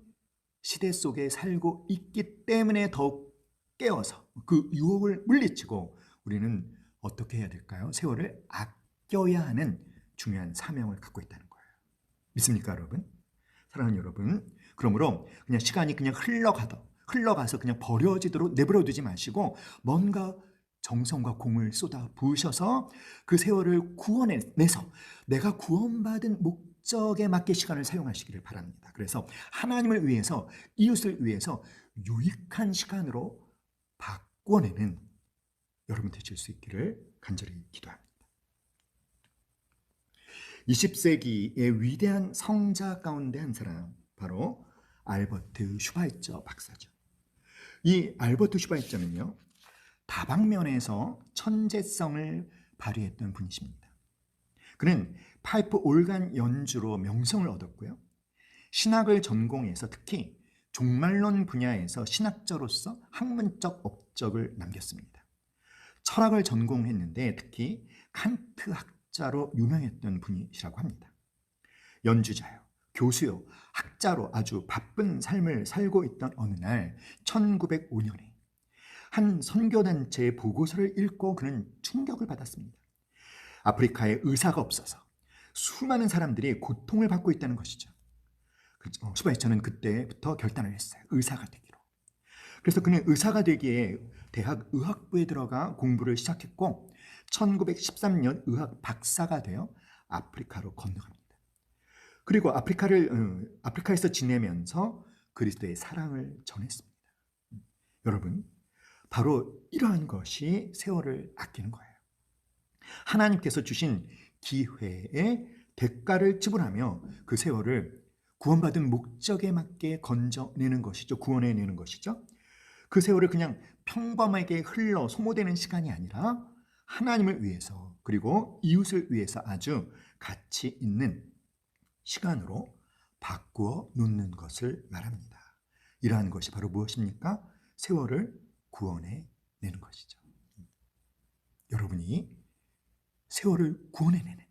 시대 속에 살고 있기 때문에 더욱 깨어서 그 유혹을 물리치고 우리는 어떻게 해야 될까요? 세월을 아껴야 하는 중요한 사명을 갖고 있다는 거예요. 믿습니까, 여러분? 사랑하는 여러분, 그러므로 그냥 시간이 그냥 흘러가서 그냥 버려지도록 내버려 두지 마시고 뭔가 정성과 공을 쏟아 부으셔서 그 세월을 구원해내서 내가 구원받은 목적에 맞게 시간을 사용하시기를 바랍니다. 그래서 하나님을 위해서, 이웃을 위해서 유익한 시간으로 바꿔내는 여러분 되실 수 있기를 간절히 기도합니다. 20세기의 위대한 성자 가운데 한 사람, 바로 알버트 슈바이처 박사죠. 이 알버트 슈바이처는요, 다방면에서 천재성을 발휘했던 분이십니다. 그는 파이프 올간 연주로 명성을 얻었고요. 신학을 전공해서 특히 종말론 분야에서 신학자로서 학문적 업적을 남겼습니다. 철학을 전공했는데 특히 칸트 학자로 유명했던 분이시라고 합니다. 연주자요, 교수요, 학자로 아주 바쁜 삶을 살고 있던 어느 날 1905년에 한 선교단체의 보고서를 읽고 그는 충격을 받았습니다. 아프리카에 의사가 없어서 수많은 사람들이 고통을 받고 있다는 것이죠. 슈바이처는 그때부터 결단을 했어요. 의사가 되기로. 그래서 그는 의사가 되기에 대학 의학부에 들어가 공부를 시작했고 1913년 의학 박사가 되어 아프리카로 건너갑니다. 그리고 아프리카에서 지내면서 그리스도의 사랑을 전했습니다. 여러분, 바로 이러한 것이 세월을 아끼는 거예요. 하나님께서 주신 기회에 대가를 지불하며 그 세월을 구원받은 목적에 맞게 건져내는 것이죠. 구원해내는 것이죠. 그 세월을 그냥 평범하게 흘러 소모되는 시간이 아니라 하나님을 위해서 그리고 이웃을 위해서 아주 가치 있는 시간으로 바꾸어 놓는 것을 말합니다. 이러한 것이 바로 무엇입니까? 세월을 구원해내는 것이죠. 여러분이 세월을 구원해내는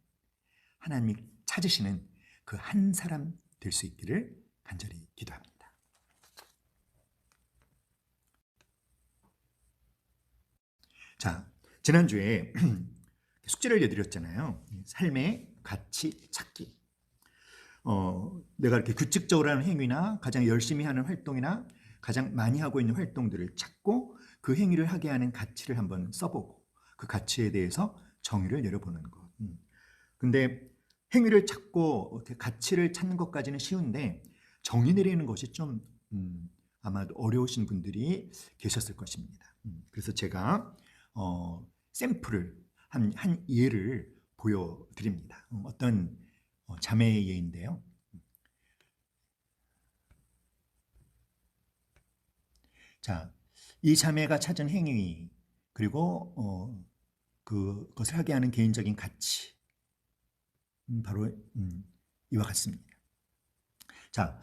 하나님이 찾으시는 그 한 사람 될 수 있기를 간절히 기도합니다. 자, 지난주에 숙제를 내드렸잖아요. 삶의 가치 찾기. 내가 이렇게 규칙적으로 하는 행위나 가장 열심히 하는 활동이나 가장 많이 하고 있는 활동들을 찾고 그 행위를 하게 하는 가치를 한번 써보고 그 가치에 대해서 정의를 내려보는 것. 근데 행위를 찾고 가치를 찾는 것까지는 쉬운데 정의 내리는 것이 좀 아마도 어려우신 분들이 계셨을 것입니다. 그래서 제가 샘플을 한 예를 보여드립니다. 어떤 자매의 예인데요. 자, 이 자매가 찾은 행위 그리고 그것을 하게 하는 개인적인 가치 바로 이와 같습니다. 자,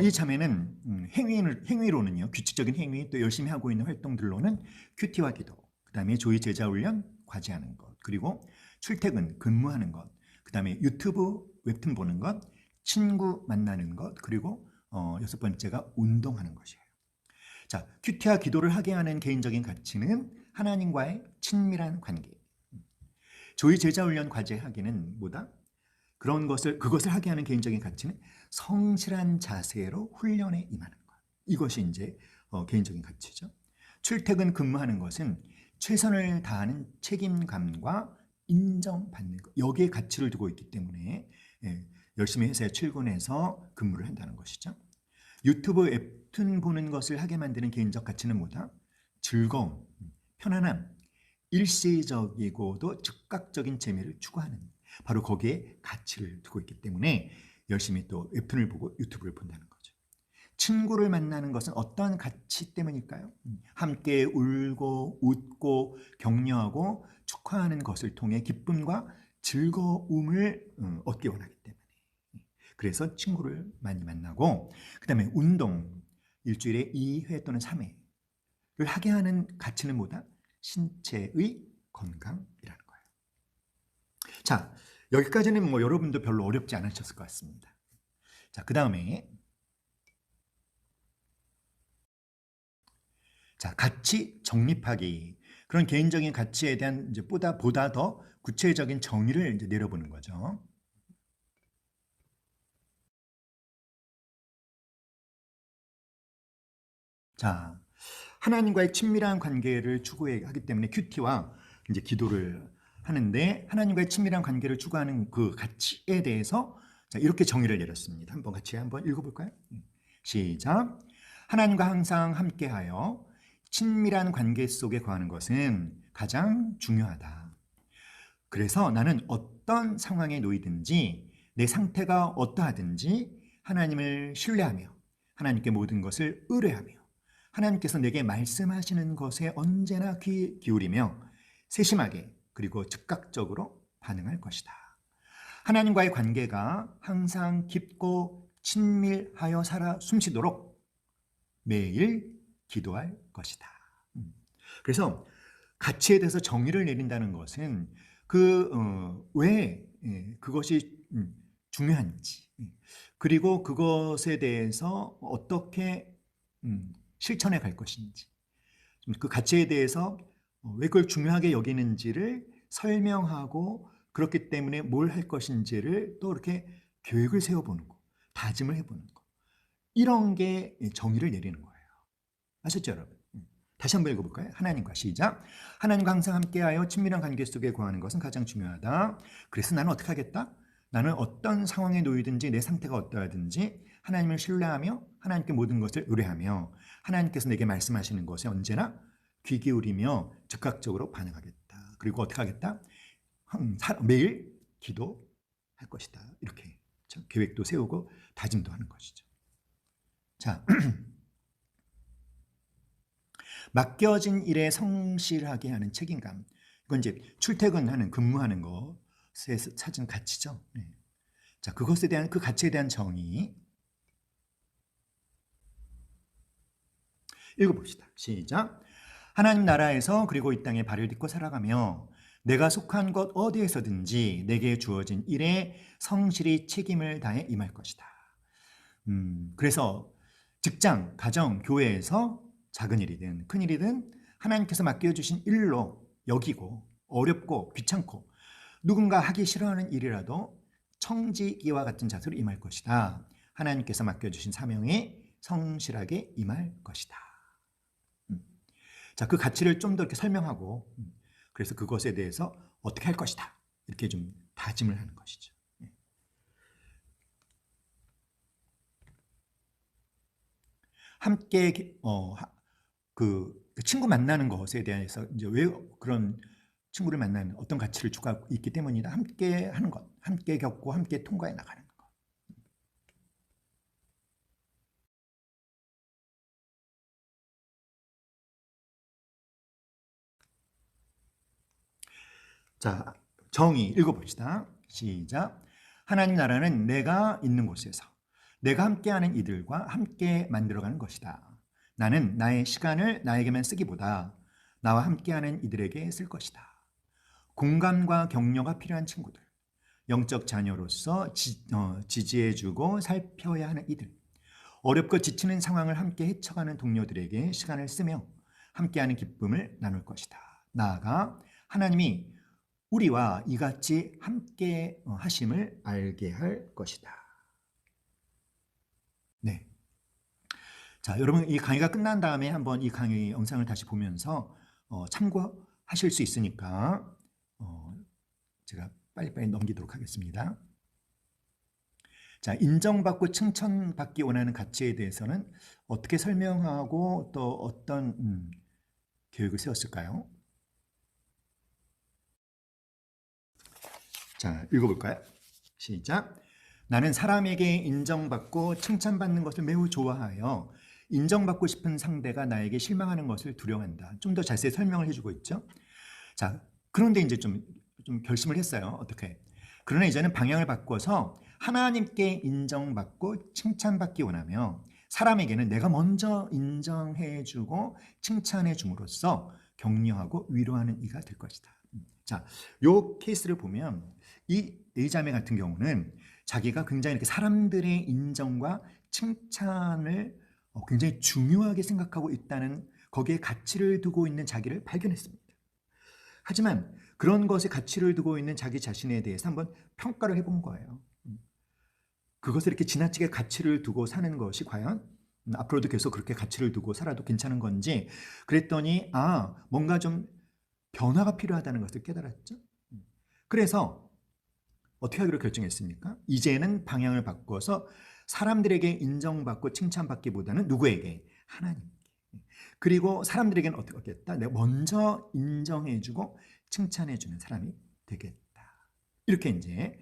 이 자매는 행위로는요, 규칙적인 행위 또 열심히 하고 있는 활동들로는 큐티와 기도, 그 다음에 조기 제자 훈련, 과제하는 것, 그리고 출퇴근, 근무하는 것, 그 다음에 유튜브 웹툰 보는 것, 친구 만나는 것, 그리고 여섯 번째가 운동하는 것이에요. 자, 큐티와 기도를 하게 하는 개인적인 가치는 하나님과의 친밀한 관계. 조기 제자 훈련 과제하기는 뭐다? 그것을 하게 하는 개인적인 가치는 성실한 자세로 훈련에 임하는 것. 이것이 이제 개인적인 가치죠. 출퇴근 근무하는 것은 최선을 다하는 책임감과 인정받는 것. 여기에 가치를 두고 있기 때문에 열심히 회사에 출근해서 근무를 한다는 것이죠. 유튜브 웹툰 보는 것을 하게 만드는 개인적 가치는 뭐다? 즐거움, 편안함, 일시적이고도 즉각적인 재미를 추구하는 바로 거기에 가치를 두고 있기 때문에 열심히 또 웹툰을 보고 유튜브를 본다는 거죠. 친구를 만나는 것은 어떤 가치 때문일까요? 함께 울고 웃고 격려하고 축하하는 것을 통해 기쁨과 즐거움을 얻기 원하기 때문에 그래서 친구를 많이 만나고 그 다음에 운동 일주일에 2회 또는 3회를 하게 하는 가치는 뭐다? 신체의 건강이라는 거예요. 자, 여기까지는 뭐 여러분도 별로 어렵지 않으셨을 것 같습니다. 자, 그 다음에 자, 가치 정립하기. 그런 개인적인 가치에 대한 이제 보다 더 구체적인 정의를 이제 내려보는 거죠. 자, 하나님과의 친밀한 관계를 추구하기 때문에 큐티와 이제 기도를 하는데 하나님과의 친밀한 관계를 추구하는 그 가치에 대해서 자, 이렇게 정의를 내렸습니다. 한번 읽어볼까요? 시작. 하나님과 항상 함께하여 친밀한 관계 속에 거하는 것은 가장 중요하다. 그래서 나는 어떤 상황에 놓이든지 내 상태가 어떠하든지 하나님을 신뢰하며 하나님께 모든 것을 의뢰하며 하나님께서 내게 말씀하시는 것에 언제나 귀 기울이며 세심하게 그리고 즉각적으로 반응할 것이다. 하나님과의 관계가 항상 깊고 친밀하여 살아 숨쉬도록 매일 기도할 것이다. 그래서 가치에 대해서 정의를 내린다는 것은 왜 그것이 중요한지 그리고 그것에 대해서 어떻게 실천해 갈 것인지 그 가치에 대해서 왜 그걸 중요하게 여기는지를 설명하고 그렇기 때문에 뭘 할 것인지를 또 이렇게 계획을 세워보는 거, 다짐을 해보는 거 이런 게 정의를 내리는 거예요. 아셨죠 여러분? 다시 한번 읽어볼까요? 하나님과 시작. 하나님과 항상 함께하여 친밀한 관계 속에 거하는 것은 가장 중요하다. 그래서 나는 어떻게 하겠다? 나는 어떤 상황에 놓이든지 내 상태가 어떠하든지 하나님을 신뢰하며 하나님께 모든 것을 의뢰하며 하나님께서 내게 말씀하시는 것에 언제나 귀 기울이며 즉각적으로 반응하겠다. 그리고 어떻게 하겠다? 매일 기도할 것이다. 이렇게 계획도 세우고 다짐도 하는 것이죠. 자, 맡겨진 일에 성실하게 하는 책임감. 이건 이제 출퇴근하는 근무하는 것에서 찾은 가치죠. 자, 그것에 대한 그 가치에 대한 정의 읽어봅시다. 시작. 하나님 나라에서 그리고 이 땅에 발을 딛고 살아가며 내가 속한 곳 어디에서든지 내게 주어진 일에 성실히 책임을 다해 임할 것이다. 그래서 직장, 가정, 교회에서 작은 일이든 큰 일이든 하나님께서 맡겨주신 일로 여기고 어렵고 귀찮고 누군가 하기 싫어하는 일이라도 청지기와 같은 자세로 임할 것이다. 하나님께서 맡겨주신 사명에 성실하게 임할 것이다. 자, 그 가치를 좀 더 이렇게 설명하고 그래서 그것에 대해서 어떻게 할 것이다. 이렇게 좀 다짐을 하는 것이죠. 함께 그 친구 만나는 것에 대해서 이제 왜 그런 친구를 만나는 어떤 가치를 추구하고 있기 때문이다. 함께 하는 것, 함께 겪고 함께 통과해 나가는 것. 자, 정의 읽어봅시다. 시작. 하나님 나라는 내가 있는 곳에서 내가 함께하는 이들과 함께 만들어가는 것이다. 나는 나의 시간을 나에게만 쓰기보다 나와 함께하는 이들에게 쓸 것이다. 공감과 격려가 필요한 친구들, 영적 자녀로서 지지해주고 살펴야 하는 이들, 어렵고 지치는 상황을 함께 헤쳐가는 동료들에게 시간을 쓰며 함께하는 기쁨을 나눌 것이다. 나아가 하나님이 우리와 이같이 함께 하심을 알게 할 것이다. 네. 자, 여러분 이 강의가 끝난 다음에 한번 이 강의 영상을 다시 보면서 참고하실 수 있으니까 제가 빨리빨리 넘기도록 하겠습니다. 자, 인정받고 칭찬받기 원하는 가치에 대해서는 어떻게 설명하고 또 어떤 계획을 세웠을까요? 자, 읽어볼까요? 시작. 나는 사람에게 인정받고 칭찬받는 것을 매우 좋아하여 인정받고 싶은 상대가 나에게 실망하는 것을 두려워한다. 좀 더 자세히 설명을 해주고 있죠. 자, 그런데 이제 좀 결심을 했어요. 어떻게? 그러나 이제는 방향을 바꿔서 하나님께 인정받고 칭찬받기 원하며 사람에게는 내가 먼저 인정해주고 칭찬해줌으로써 격려하고 위로하는 이가 될 것이다. 자, 요 케이스를 보면 이 네 자매 같은 경우는 자기가 굉장히 이렇게 사람들의 인정과 칭찬을 굉장히 중요하게 생각하고 있다는 거기에 가치를 두고 있는 자기를 발견했습니다. 하지만 그런 것에 가치를 두고 있는 자기 자신에 대해서 한번 평가를 해본 거예요. 그것을 이렇게 지나치게 가치를 두고 사는 것이 과연 앞으로도 계속 그렇게 가치를 두고 살아도 괜찮은 건지 그랬더니 뭔가 좀 변화가 필요하다는 것을 깨달았죠. 그래서 어떻게 하기로 결정했습니까? 이제는 방향을 바꿔서 사람들에게 인정받고 칭찬받기보다는 누구에게? 하나님께. 그리고 사람들에게는 어떻게 하겠다? 내가 먼저 인정해주고 칭찬해주는 사람이 되겠다. 이렇게 이제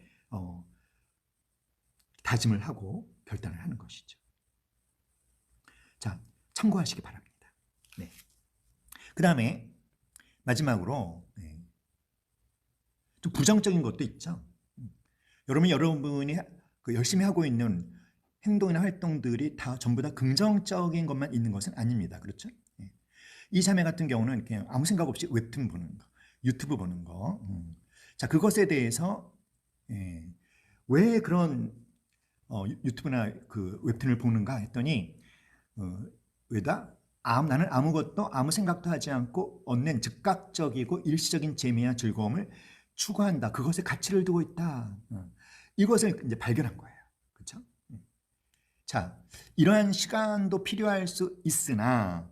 다짐을 하고 결단을 하는 것이죠. 자, 참고하시기 바랍니다. 네. 그 다음에 마지막으로 좀 부정적인 것도 있죠. 여러분이 열심히 하고 있는 행동이나 활동들이 전부 다 긍정적인 것만 있는 것은 아닙니다. 그렇죠? 이 자매 같은 경우는 그냥 아무 생각 없이 웹툰 보는 거, 유튜브 보는 거. 자, 그것에 대해서 왜 그런 유튜브나 그 웹툰을 보는가 했더니 왜다? 나는 아무것도 아무 생각도 하지 않고 얻는 즉각적이고 일시적인 재미와 즐거움을 추구한다. 그것에 가치를 두고 있다. 이것을 이제 발견한 거예요. 그렇죠? 자, 이러한 시간도 필요할 수 있으나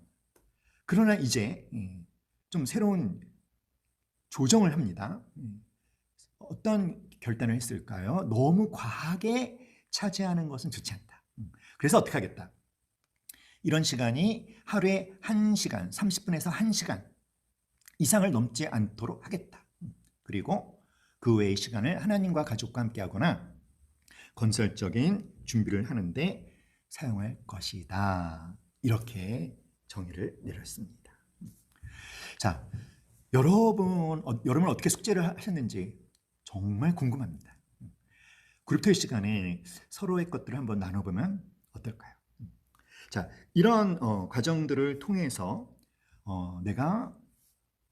그러나 이제 좀 새로운 조정을 합니다. 어떤 결단을 했을까요? 너무 과하게 차지하는 것은 좋지 않다. 그래서 어떻게 하겠다? 이런 시간이 하루에 1시간, 30분에서 1시간 이상을 넘지 않도록 하겠다. 그리고 그 외의 시간을 하나님과 가족과 함께 하거나 건설적인 준비를 하는데 사용할 것이다. 이렇게 정의를 내렸습니다. 자, 여러분 어떻게 숙제를 하셨는지 정말 궁금합니다. 그룹토의 시간에 서로의 것들을 한번 나눠보면 어떨까요? 자, 이런 과정들을 통해서 내가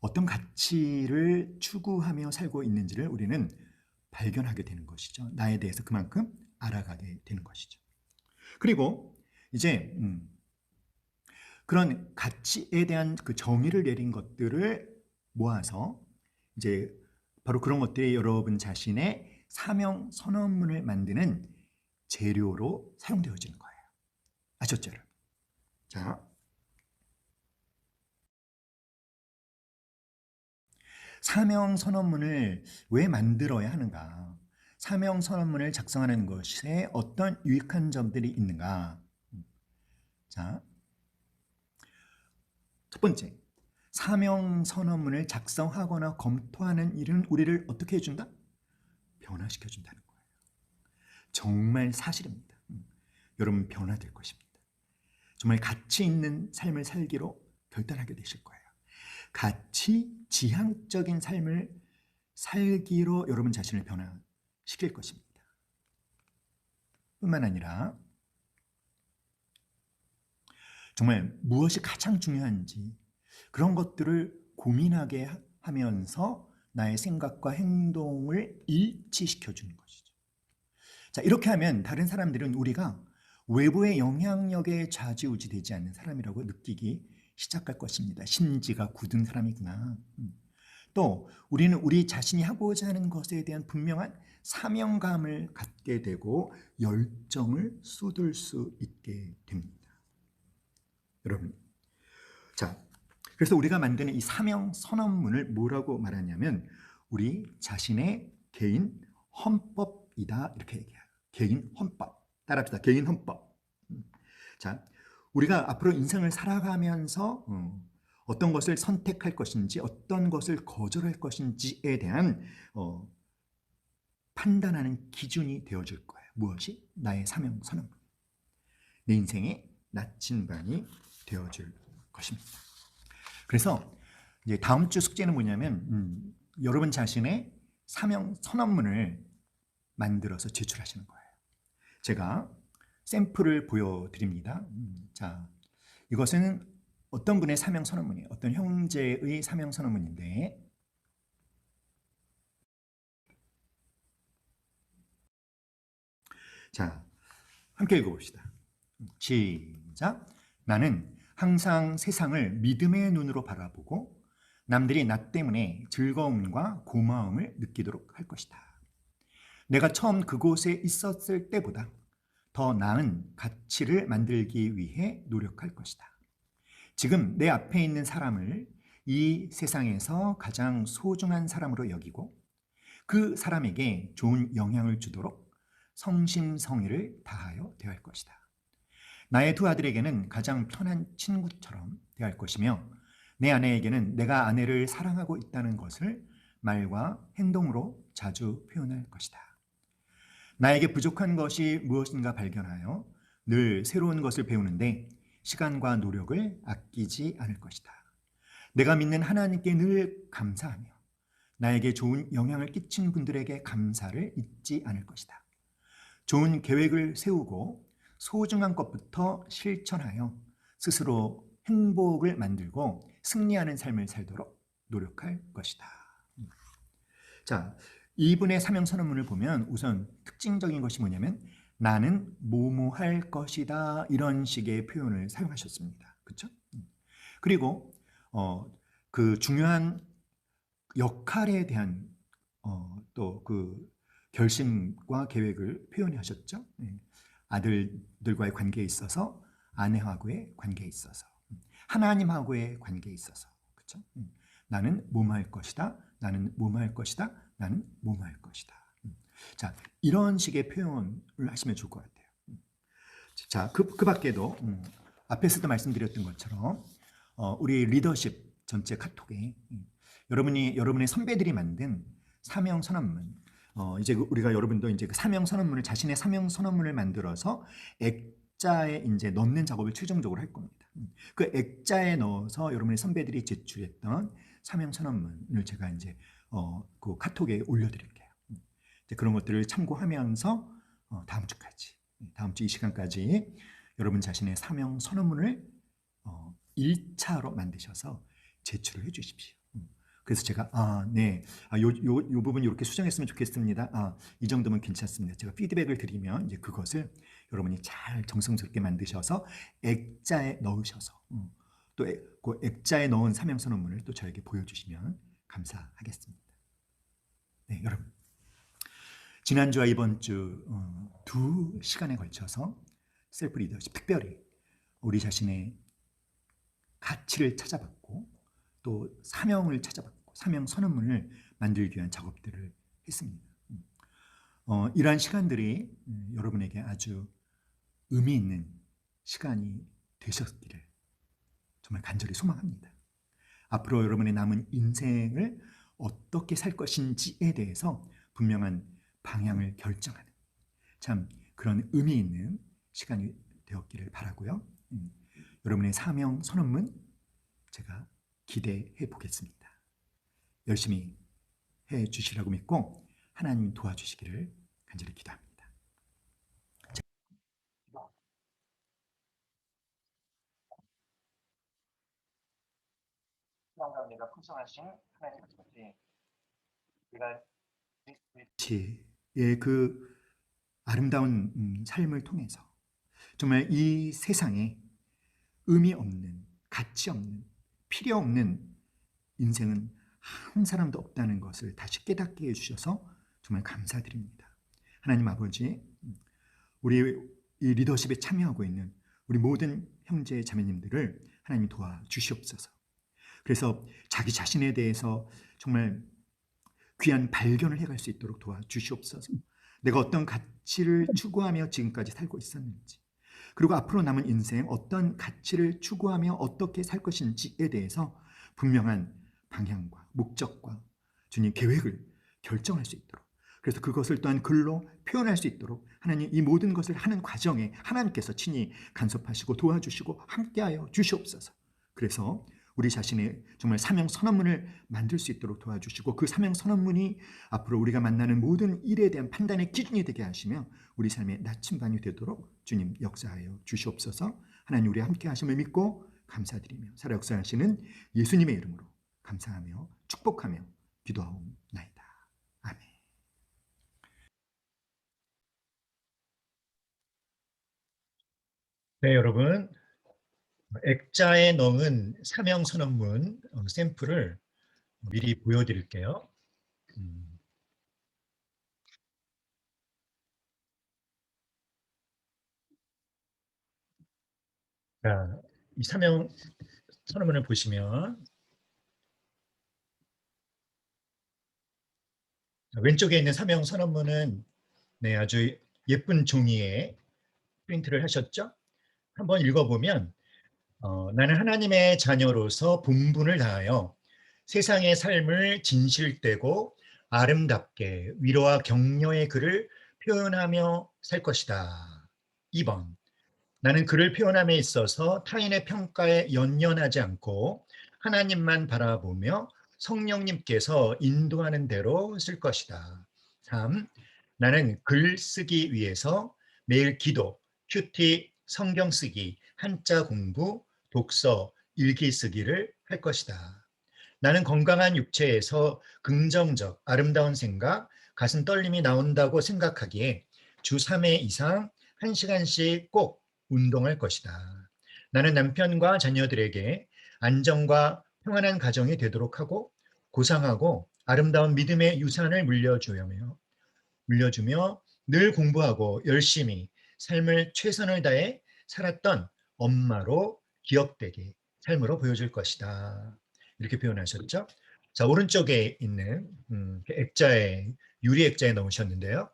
어떤 가치를 추구하며 살고 있는지를 우리는 발견하게 되는 것이죠. 나에 대해서 그만큼 알아가게 되는 것이죠. 그리고 이제 그런 가치에 대한 그 정의를 내린 것들을 모아서 이제 바로 그런 것들이 여러분 자신의 사명 선언문을 만드는 재료로 사용되어지는 거예요. 아셨죠, 여러분? 자, 사명 선언문을 왜 만들어야 하는가? 사명 선언문을 작성하는 것에 어떤 유익한 점들이 있는가? 자, 첫 번째, 사명 선언문을 작성하거나 검토하는 일은 우리를 어떻게 해준다? 변화시켜 준다는 거예요. 정말 사실입니다. 여러분 변화될 것입니다. 정말 가치 있는 삶을 살기로 결단하게 되실 거예요. 가치 지향적인 삶을 살기로 여러분 자신을 변화시킬 것입니다. 뿐만 아니라 정말 무엇이 가장 중요한지 그런 것들을 고민하게 하면서 나의 생각과 행동을 일치시켜 주는 것이죠. 자, 이렇게 하면 다른 사람들은 우리가 외부의 영향력에 좌지우지 되지 않는 사람이라고 느끼기 시작할 것입니다. 심지가 굳은 사람이구나. 또 우리는 우리 자신이 하고자 하는 것에 대한 분명한 사명감을 갖게 되고 열정을 쏟을 수 있게 됩니다. 여러분, 자, 그래서 우리가 만드는 이 사명 선언문을 뭐라고 말하냐면 우리 자신의 개인 헌법이다 이렇게 얘기해요. 개인 헌법. 따라합시다. 개인 헌법. 자, 우리가 앞으로 인생을 살아가면서 어떤 것을 선택할 것인지 어떤 것을 거절할 것인지에 대한 판단하는 기준이 되어줄 거예요. 무엇이? 나의 사명 선언문. 내 인생의 나침반이 되어줄 것입니다. 그래서 이제 다음 주 숙제는 뭐냐면 여러분 자신의 사명 선언문을 만들어서 제출하시는 거예요. 제가 샘플을 보여드립니다. 자, 이것은 어떤 분의 사명 선언문이에요. 어떤 형제의 사명 선언문인데, 자, 함께 읽어봅시다. 시작. 나는 항상 세상을 믿음의 눈으로 바라보고 남들이 나 때문에 즐거움과 고마움을 느끼도록 할 것이다. 내가 처음 그곳에 있었을 때보다 더 나은 가치를 만들기 위해 노력할 것이다. 지금 내 앞에 있는 사람을 이 세상에서 가장 소중한 사람으로 여기고 그 사람에게 좋은 영향을 주도록 성심성의를 다하여 대할 것이다. 나의 두 아들에게는 가장 편한 친구처럼 대할 것이며 내 아내에게는 내가 아내를 사랑하고 있다는 것을 말과 행동으로 자주 표현할 것이다. 나에게 부족한 것이 무엇인가 발견하여 늘 새로운 것을 배우는데 시간과 노력을 아끼지 않을 것이다. 내가 믿는 하나님께 늘 감사하며 나에게 좋은 영향을 끼친 분들에게 감사를 잊지 않을 것이다. 좋은 계획을 세우고 소중한 것부터 실천하여 스스로 행복을 만들고 승리하는 삶을 살도록 노력할 것이다. 자, 이분의 사명 선언문을 보면 우선 특징적인 것이 뭐냐면 나는 뭐뭐 할 것이다 이런 식의 표현을 사용하셨습니다. 그렇죠? 그리고 그 중요한 역할에 대한 또 그 결심과 계획을 표현하셨죠. 아들들과의 관계에 있어서 아내하고의 관계에 있어서 하나님하고의 관계에 있어서 그렇죠? 나는 뭐뭐 할 것이다. 나는 뭐뭐 할 것이다. 나는 뭐뭐 할 것이다. 자, 이런 식의 표현을 하시면 좋을 것 같아요. 자, 그 밖에도 앞에서도 말씀드렸던 것처럼 우리 리더십 전체 카톡에 여러분의 선배들이 만든 사명 선언문 이제 우리가 여러분도 이제 그 사명 선언문을 자신의 사명 선언문을 만들어서 액자에 이제 넣는 작업을 최종적으로 할 겁니다. 그 액자에 넣어서 여러분의 선배들이 제출했던 사명 선언문을 제가 이제 그 카톡에 올려드릴게요. 이제 그런 것들을 참고하면서 다음 주 이 시간까지 여러분 자신의 사명 선언문을 1차로 만드셔서 제출을 해 주십시오. 그래서 제가 요 부분 이렇게 수정했으면 좋겠습니다. 이 정도면 괜찮습니다. 제가 피드백을 드리면 이제 그것을 여러분이 잘 정성스럽게 만드셔서 액자에 넣으셔서 또 그 액자에 넣은 사명 선언문을 또 저에게 보여주시면 감사하겠습니다. 네, 여러분. 지난주와 이번 주 두 시간에 걸쳐서 셀프 리더십, 특별히 우리 자신의 가치를 찾아봤고 또 사명을 찾아봤고 사명 선언문을 만들기 위한 작업들을 했습니다. 이러한 시간들이 여러분에게 아주 의미 있는 시간이 되셨기를 정말 간절히 소망합니다. 앞으로 여러분의 남은 인생을 어떻게 살 것인지에 대해서 분명한 방향을 결정하는 참 그런 의미 있는 시간이 되었기를 바라고요. 여러분의 사명 선언문 제가 기대해 보겠습니다. 열심히 해 주시라고 믿고 하나님 도와주시기를 간절히 기도합니다. 가운데가 풍성하신 하나님 아버지, 우리가 예, 그 아름다운 삶을 통해서 정말 이 세상에 의미 없는, 가치 없는, 필요 없는 인생은 한 사람도 없다는 것을 다시 깨닫게 해주셔서 정말 감사드립니다. 하나님 아버지, 우리 이 리더십에 참여하고 있는 우리 모든 형제 자매님들을 하나님 도와주시옵소서. 그래서 자기 자신에 대해서 정말 귀한 발견을 해갈 수 있도록 도와주시옵소서. 내가 어떤 가치를 추구하며 지금까지 살고 있었는지, 그리고 앞으로 남은 인생 어떤 가치를 추구하며 어떻게 살 것인지에 대해서 분명한 방향과 목적과 주님 계획을 결정할 수 있도록, 그래서 그것을 또한 글로 표현할 수 있도록 하나님 이 모든 것을 하는 과정에 하나님께서 친히 간섭하시고 도와주시고 함께하여 주시옵소서. 그래서 우리 자신의 정말 사명 선언문을 만들 수 있도록 도와주시고 그 사명 선언문이 앞으로 우리가 만나는 모든 일에 대한 판단의 기준이 되게 하시며 우리 삶의 나침반이 되도록 주님 역사하여 주시옵소서. 하나님 우리 함께 하심을 믿고 감사드리며 살아 역사하시는 예수님의 이름으로 감사하며 축복하며 기도하옵나이다. 아멘. 네, 여러분. 액자에 넣은 사명 선언문 샘플을 미리 보여드릴게요. 자, 이 사명 선언문을 보시면 왼쪽에 있는 사명 선언문은 네, 아주 예쁜 종이에 프린트를 하셨죠? 한번 읽어보면 나는 하나님의 자녀로서 본분을 다하여 세상의 삶을 진실되고 아름답게 위로와 격려의 글을 표현하며 살 것이다. 2번, 나는 글을 표현함에 있어서 타인의 평가에 연연하지 않고 하나님만 바라보며 성령님께서 인도하는 대로 쓸 것이다. 3. 나는 글 쓰기 위해서 매일 기도, 큐티, 성경 쓰기, 한자 공부, 독서, 일기 쓰기를 할 것이다. 나는 건강한 육체에서 긍정적, 아름다운 생각, 가슴 떨림이 나온다고 생각하기에 주 3회 이상 1시간씩 꼭 운동할 것이다. 나는 남편과 자녀들에게 안정과 평안한 가정이 되도록 하고 고상하고 아름다운 믿음의 유산을 물려주며 늘 공부하고 열심히 삶을 최선을 다해 살았던 엄마로 기억되게 삶으로 보여줄 것이다. 이렇게 표현하셨죠? 자, 오른쪽에 있는 유리 액자에 넣으셨는데요.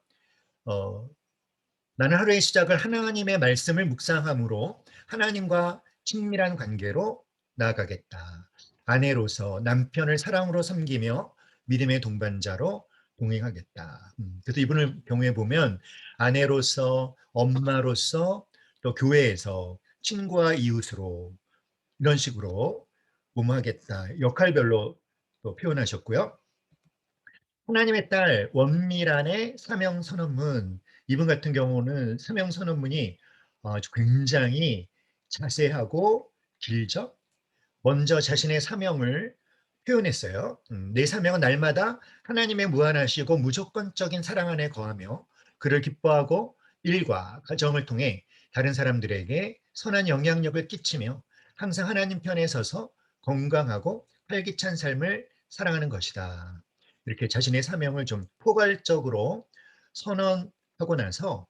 나는 하루의 시작을 하나님의 말씀을 묵상함으로 하나님과 친밀한 관계로 나아가겠다. 아내로서 남편을 사랑으로 섬기며 믿음의 동반자로 동행하겠다. 그래서 이분을 경우에 보면 아내로서, 엄마로서, 또 교회에서 친구와 이웃으로 이런 식으로 모모하겠다. 역할별로 또 표현하셨고요. 하나님의 딸 원미란의 사명 선언문, 이분 같은 경우는 사명 선언문이 아주 굉장히 자세하고 길죠. 먼저 자신의 사명을 표현했어요. 내 사명은 날마다 하나님의 무한하시고 무조건적인 사랑 안에 거하며 그를 기뻐하고 일과 가정을 통해 다른 사람들에게 선한 영향력을 끼치며 항상 하나님 편에 서서 건강하고 활기찬 삶을 살아가는 것이다. 이렇게 자신의 사명을 좀 포괄적으로 선언하고 나서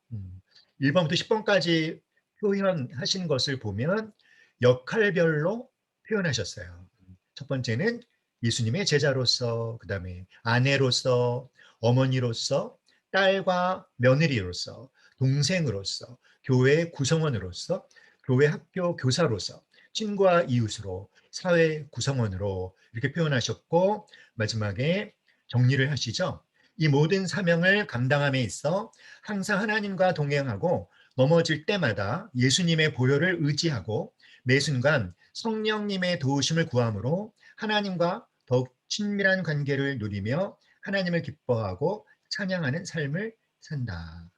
1번부터 10번까지 표현하신 것을 보면 역할별로 표현하셨어요. 첫 번째는 예수님의 제자로서, 그 다음에 아내로서, 어머니로서, 딸과 며느리로서, 동생으로서, 교회 구성원으로서, 교회 학교 교사로서, 친구와 이웃으로, 사회 구성원으로 이렇게 표현하셨고, 마지막에 정리를 하시죠. 이 모든 사명을 감당함에 있어 항상 하나님과 동행하고 넘어질 때마다 예수님의 보혈을 의지하고 매 순간 성령님의 도우심을 구함으로 하나님과 더욱 친밀한 관계를 누리며 하나님을 기뻐하고 찬양하는 삶을 산다.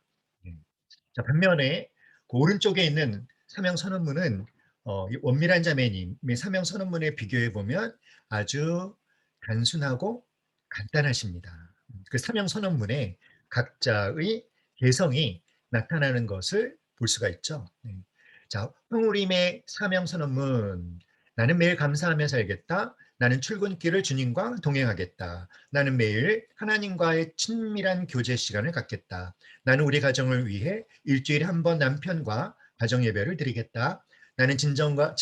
자, 반면에 그 오른쪽에 있는 사명 선언문은 원미란 자매님의 사명 선언문에 비교해 보면 아주 단순하고 간단하십니다. 그 사명 선언문에 각자의 개성이 나타나는 것을 볼 수가 있죠. 자, 황우림의 사명 선언문. 나는 매일 감사하며 살겠다. 나는 출근길을 주님과 동행하겠다. 나는 매일 하나님과의 친밀한 교제 시간을 갖겠다. 나는 우리 가정을 위해 일주일에 한 번 남편과 가정 예배를 드리겠다. 나는 친정과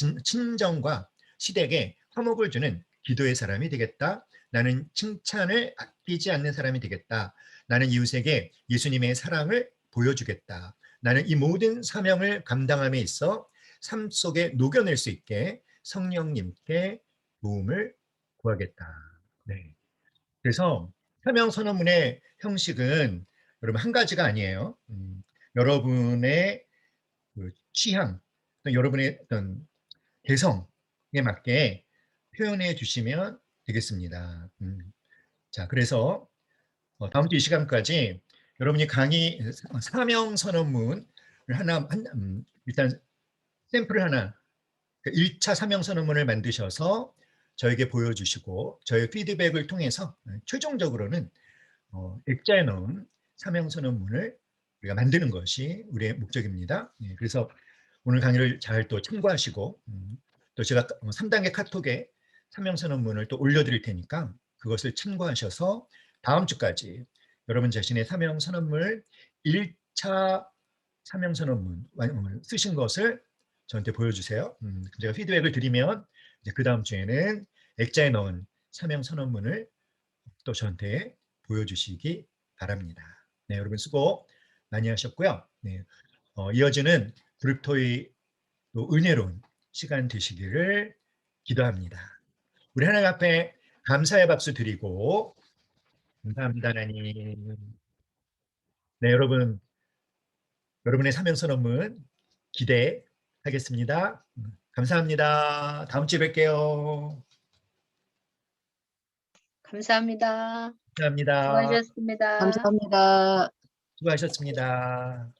시댁에 화목을 주는 기도의 사람이 되겠다. 나는 칭찬을 아끼지 않는 사람이 되겠다. 나는 이웃에게 예수님의 사랑을 보여주겠다. 나는 이 모든 사명을 감당함에 있어 삶 속에 녹여낼 수 있게 성령님께 도움을 구하겠다. 네. 그래서 사명 선언문의 형식은 여러분 한 가지가 아니에요. 여러분의 그 취향, 여러분의 어떤 개성에 맞게 표현해 주시면 되겠습니다. 자, 그래서 다음 주 이 시간까지 여러분이 강의 사명 선언문을 하나 일단 샘플을 하나 1차 사명 선언문을 만드셔서 저에게 보여주시고 저의 피드백을 통해서 최종적으로는 액자에 넣은 사명 선언문을 우리가 만드는 것이 우리의 목적입니다. 그래서 오늘 강의를 잘 또 참고하시고 또 제가 3단계 카톡에 사명 선언문을 또 올려드릴 테니까 그것을 참고하셔서 다음 주까지 여러분 자신의 사명 선언문 1차 사명 선언문 쓰신 것을 저한테 보여주세요. 제가 피드백을 드리면 이제 그 다음 주에는 액자에 넣은 사명 선언문을 또 저한테 보여주시기 바랍니다. 네, 여러분 수고 많이 하셨고요. 네, 이어지는 그룹토의 또 은혜로운 시간 되시기를 기도합니다. 우리 하나님 앞에 감사의 박수 드리고 감사합니다, 하나님. 네, 여러분의 사명 선언문 기대하겠습니다. 감사합니다. 다음 주에 뵐게요. 감사합니다. 감사합니다. 수고하셨습니다. 감사합니다. 수고하셨습니다.